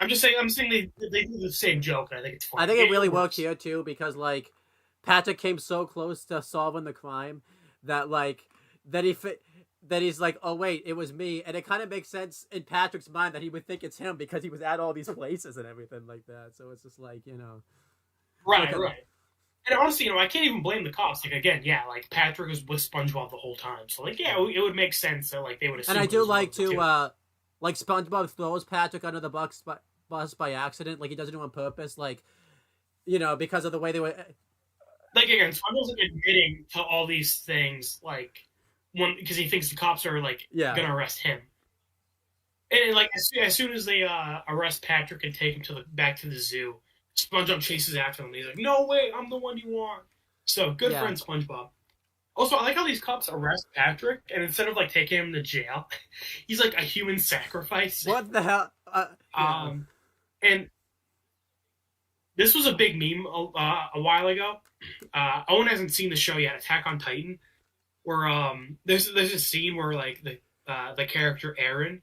I'm just saying. I'm saying they do the same joke, and I think it's funny. I think it really works here too because like Patrick came so close to solving the crime that he's like, oh wait, it was me, and it kind of makes sense in Patrick's mind that he would think it's him because he was at all these places and everything like that. So it's just like right. And honestly, I can't even blame the cops. Like again, like Patrick was with SpongeBob the whole time, so like it would make sense that like they would. And I do like to like SpongeBob throws Patrick under the bus by accident, like he doesn't do it on purpose, like because of the way they were. Like again, SpongeBob's like admitting to all these things, like because he thinks the cops are like gonna arrest him, and like as soon as they arrest Patrick and take him back to the zoo, SpongeBob chases after him. And he's like, "No way, I'm the one you want." So good friend SpongeBob. Also, I like how these cops arrest Patrick, and instead of like taking him to jail, he's like a human sacrifice. What the hell? Yeah. And this was a big meme a while ago. Owen hasn't seen the show yet, Attack on Titan, where there's a scene where like the character Aaron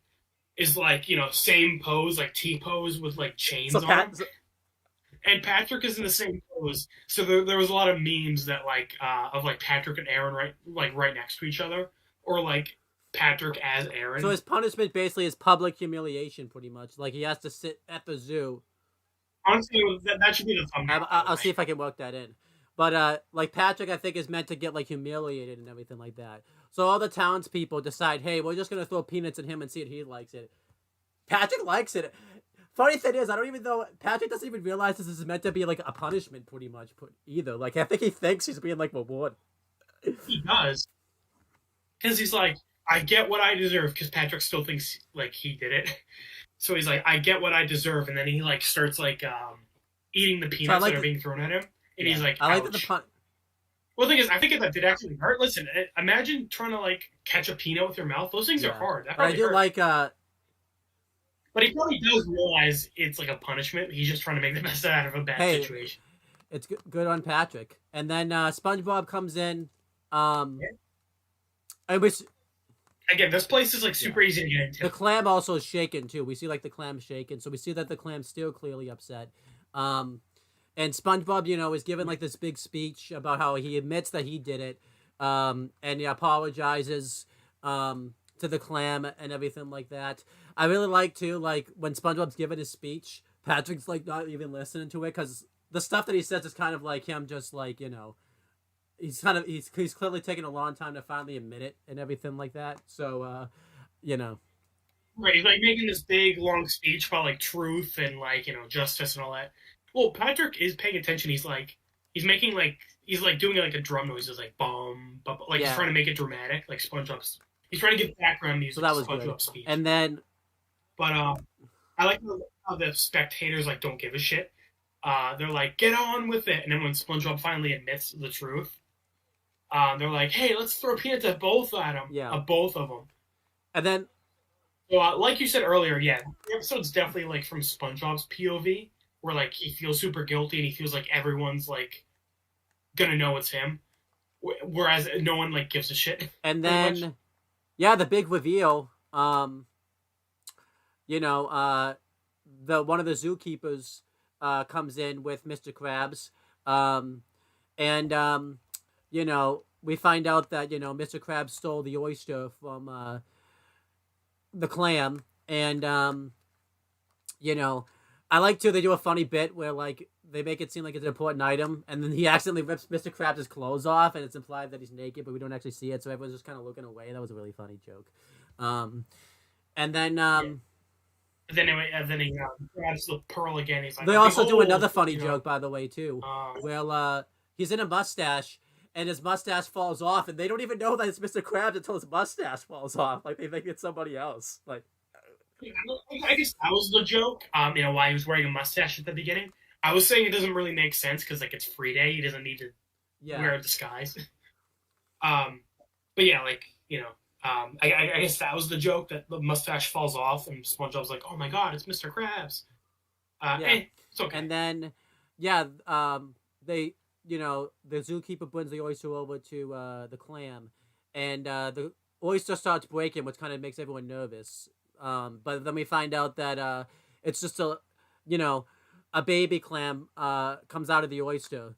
is like, you know, same pose, like T pose with like chains on him. And Patrick is in the same pose. So there was a lot of memes that like of like Patrick and Aaron right next to each other, or like Patrick as Aaron. So his punishment basically is public humiliation, pretty much. Like he has to sit at the zoo. Honestly, that should be the thumbnail. I'll see if I can work that in. But like Patrick, I think is meant to get like humiliated and everything like that. So all the townspeople decide, hey, we're just gonna throw peanuts at him and see if he likes it. Patrick likes it. Funny thing is, I don't even know. Patrick doesn't even realize this is meant to be like a punishment, pretty much. Either like I think he thinks he's being like rewarded. He does, because he's like, I get what I deserve. Because Patrick still thinks like he did it, so he's like, I get what I deserve, and then he like starts like eating the peanuts that are being thrown at him, and he's like, ouch. I like that the pun. Well, the thing is, I think that did actually hurt. Listen, imagine trying to like catch a peanut with your mouth. Those things are hard. That I do hurt. like But he probably does realize it's like a punishment. He's just trying to make the best out of a bad situation. It's good on Patrick. And then SpongeBob comes in. I wish. Again, this place is like super easy to get into. The clam also is shaken too. We see like the clam shaken, so we see that the clam's still clearly upset. And SpongeBob, you know, is given like this big speech about how he admits that he did it, and he apologizes to the clam and everything like that. I really like too, like when SpongeBob's giving his speech, Patrick's like not even listening to it because the stuff that he says is kind of like him, just like, you know, he's clearly taking a long time to finally admit it and everything like that. So, you know, right? He's like making this big long speech about like truth and like, you know, justice and all that. Well, Patrick is paying attention. He's making like he's like doing like a drum noise. It's like boom, like he's trying to make it dramatic, like SpongeBob's. He's trying to give background music. So that was SpongeBob good. Speech. And then, but I like how the spectators like don't give a shit. They're like, get on with it. And then when SpongeBob finally admits the truth, they're like, hey, let's throw peanuts at both of them. And then, so, like you said earlier, the episode's definitely like from SpongeBob's POV, where like he feels super guilty and he feels like everyone's like gonna know it's him, whereas no one like gives a shit. And then, the big reveal. You know, one of the zookeepers comes in with Mr. Krabs, and you know, we find out that, you know, Mr. Krabs stole the oyster from the clam, and you know, I like to. They do a funny bit where like they make it seem like it's an important item, and then he accidentally rips Mr. Krabs' clothes off, and it's implied that he's naked, but we don't actually see it, so everyone's just kind of looking away. That was a really funny joke. And then he grabs the pearl again. He's like, they also do another funny joke, by the way, too. Well, he's in a mustache, and his mustache falls off, and they don't even know that it's Mr. Krabs until his mustache falls off. Like, they think it's somebody else. Like, I guess that was the joke. You know, why he was wearing a mustache at the beginning. I was saying it doesn't really make sense because like it's free day. He doesn't need to wear a disguise. But yeah, like, you know. I guess that was the joke, that the mustache falls off and SpongeBob's like, oh my god, it's Mr. Krabs. It's okay. And then, they, you know, the zookeeper brings the oyster over to the clam, and the oyster starts breaking, which kind of makes everyone nervous. But then we find out that it's just a baby clam comes out of the oyster.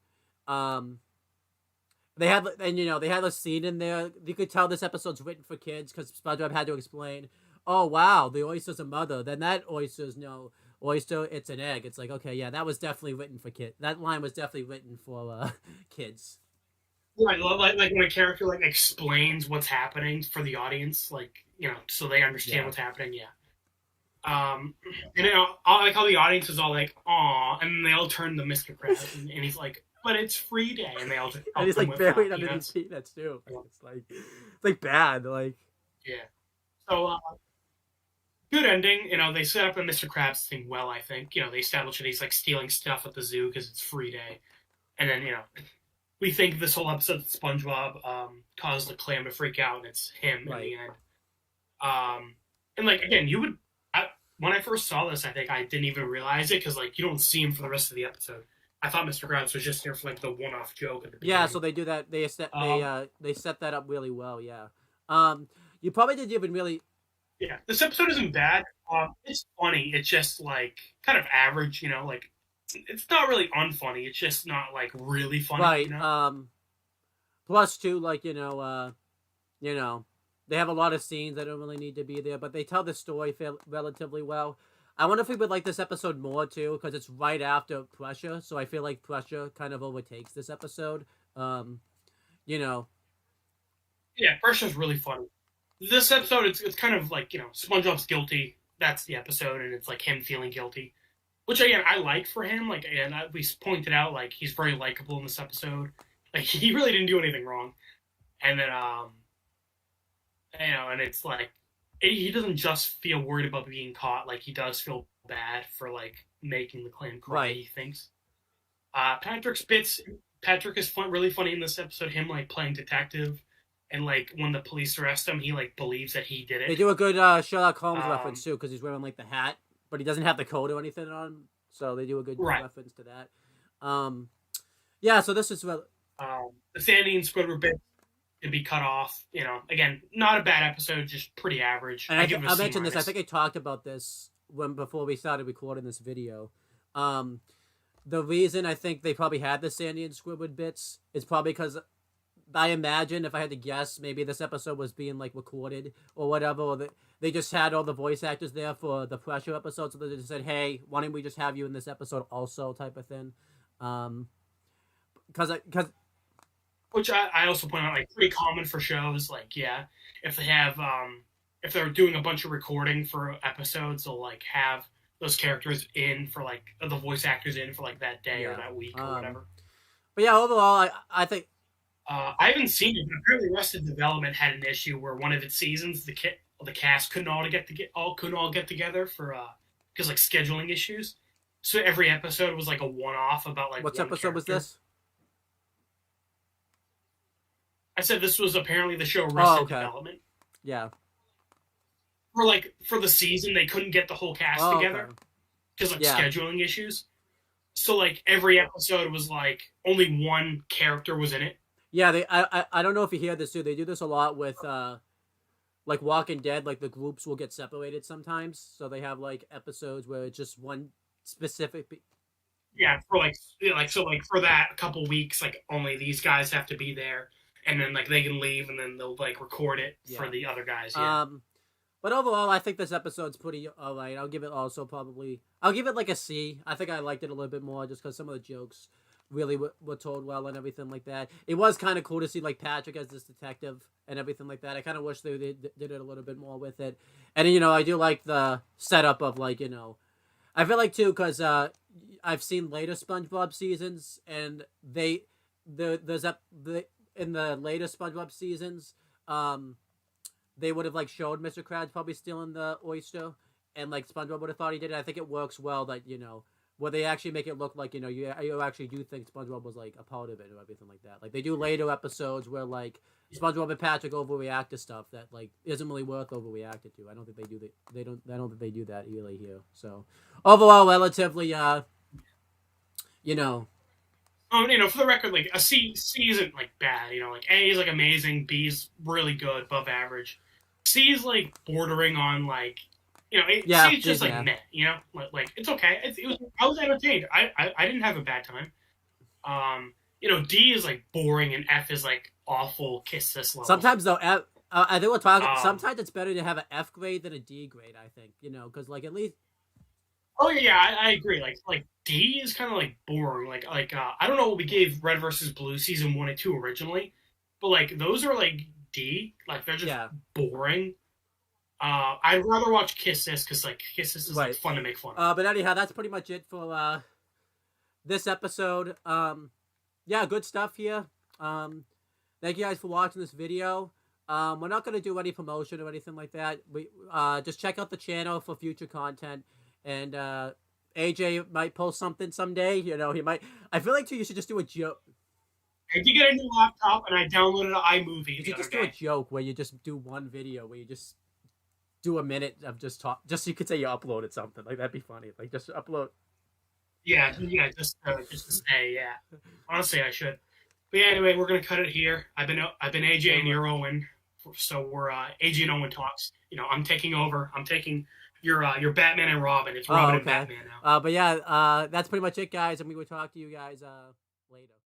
They had a scene in there. You could tell this episode's written for kids because SpongeBob had to explain, oh, wow, the oyster's a mother. Then that oyster's no oyster, it's an egg. It's like, okay, yeah, that was definitely written for kids. That line was definitely written for kids. Right, like when a character like explains what's happening for the audience, like, you know, so they understand what's happening, and you know, I like how the audience is all like, aw, and then they all turn to Mr. Krabs, and he's like, but it's free day, and they all just and he's like buried under these peanuts too. It's like bad, like So good ending. You know, they set up the Mr. Krabs thing well. I think, you know, they establish that he's like stealing stuff at the zoo because it's free day, and then, you know, we think this whole episode that SpongeBob caused the clam to freak out, and it's him in the end. And like again, when I first saw this, I think I didn't even realize it because like you don't see him for the rest of the episode. I thought Mr. Krabs was just here for like the one-off joke at the beginning. Yeah, so they do that. They set that up really well. Yeah. You probably didn't even really. Yeah, this episode isn't bad. It's funny. It's just like kind of average, like it's not really unfunny. It's just not like really funny, Right. you know. Plus two, like they have a lot of scenes that don't really need to be there, but they tell the story relatively well. I wonder if we would like this episode more too, because it's right after Pressure, so I feel like Pressure kind of overtakes this episode. You know, Yeah, Pressure's really funny. This episode, it's kind of like SpongeBob's guilty. That's the episode, and it's like him feeling guilty, which again I like for him. Like again, we pointed out like he's very likable in this episode. Like he really didn't do anything wrong, and then and it's like he doesn't just feel worried about being caught. Like he does feel bad for like making the claim correct. Right. He thinks. Patrick is really funny in this episode. Him like playing detective, and like when the police arrest him, he like believes that he did it. they do a good Sherlock Holmes reference too, because he's wearing like the hat, but he doesn't have the coat or anything on, so they do a good reference to that. Yeah. So this is the Sandy and Squidward bit to be cut off. Again, not a bad episode, just pretty average. And I mentioned this. I think I talked about this before we started recording this video. The reason I think they probably had the Sandy and Squidward bits is probably because I imagine, if I had to guess, maybe this episode was being like recorded or whatever, or they just had all the voice actors there for the Pressure episode, so they just said, "Hey, why don't we just have you in this episode also?" type of thing. Because which I also point out, like pretty common for shows. Like if they have if they're doing a bunch of recording for episodes, they'll like have those characters in for like the voice actors in for like that day or that week or whatever. But yeah, overall, I think I haven't seen it, but apparently Arrested Development had an issue where one of its seasons the cast couldn't all get together for because like scheduling issues. So every episode was like a one-off about like what episode was this? I said this was apparently the show Arrested Development. Yeah. For the season, they couldn't get the whole cast together because of scheduling issues. So like every episode was like only one character was in it. Yeah, I don't know if you hear this too. They do this a lot with like Walking Dead. Like the groups will get separated sometimes, so they have like episodes where it's just one specific. Yeah, for that couple weeks, like only these guys have to be there, and then like they can leave, and then they'll like record it for the other guys. Yeah. But overall, I think this episode's pretty alright. I'll give it like a C. I think I liked it a little bit more just because some of the jokes really were told well and everything like that. It was kind of cool to see like Patrick as this detective and everything like that. I kind of wish they did it a little bit more with it. And I do like the setup of like I feel like too because I've seen later SpongeBob seasons and in the later SpongeBob seasons they would have like showed Mr. Krabs probably stealing the oyster, and like SpongeBob would have thought he did it. I think it works well that where they actually make it look like you actually do think SpongeBob was like a part of it or everything like that. Like they do later episodes where like SpongeBob and Patrick overreact to stuff that like isn't really worth overreacting to. I don't think they do that. I don't think they do that really here. So overall, relatively, for the record, like a C isn't like bad. Like A is like amazing, B is really good, above average. C is like bordering on like, C is just like meh. Like it's okay. I was entertained. I didn't have a bad time. D is like boring, and F is like awful. Kiss this level. Sometimes though, I think we're talking. Sometimes it's better to have an F grade than a D grade. I think because like at least. Oh yeah, I agree. Like D is kind of like boring. Like I don't know what we gave Red vs. Blue season 1 and 2 originally, but like those are like D. Like they're just boring. I'd rather watch Kiss This because like Kiss This is like fun to make fun of. But anyhow, that's pretty much it for this episode. Yeah, good stuff here. Thank you guys for watching this video. We're not gonna do any promotion or anything like that. We just check out the channel for future content. And AJ might post something someday. He might. I feel like you should just do a joke. I did get a new laptop and I downloaded iMovie. You should just do a joke where you just do one video where you just do a minute of just talk, just so you could say you uploaded something. Like that'd be funny. Like just upload. Yeah, just to say, yeah. Honestly, I should. But yeah, anyway, we're gonna cut it here. I've been AJ and you're Owen, so we're AJ and Owen talks. You know, I'm taking over. I'm taking your Batman and Robin. It's Robin and Okay. Batman now. But yeah, that's pretty much it, guys, and we will talk to you guys later.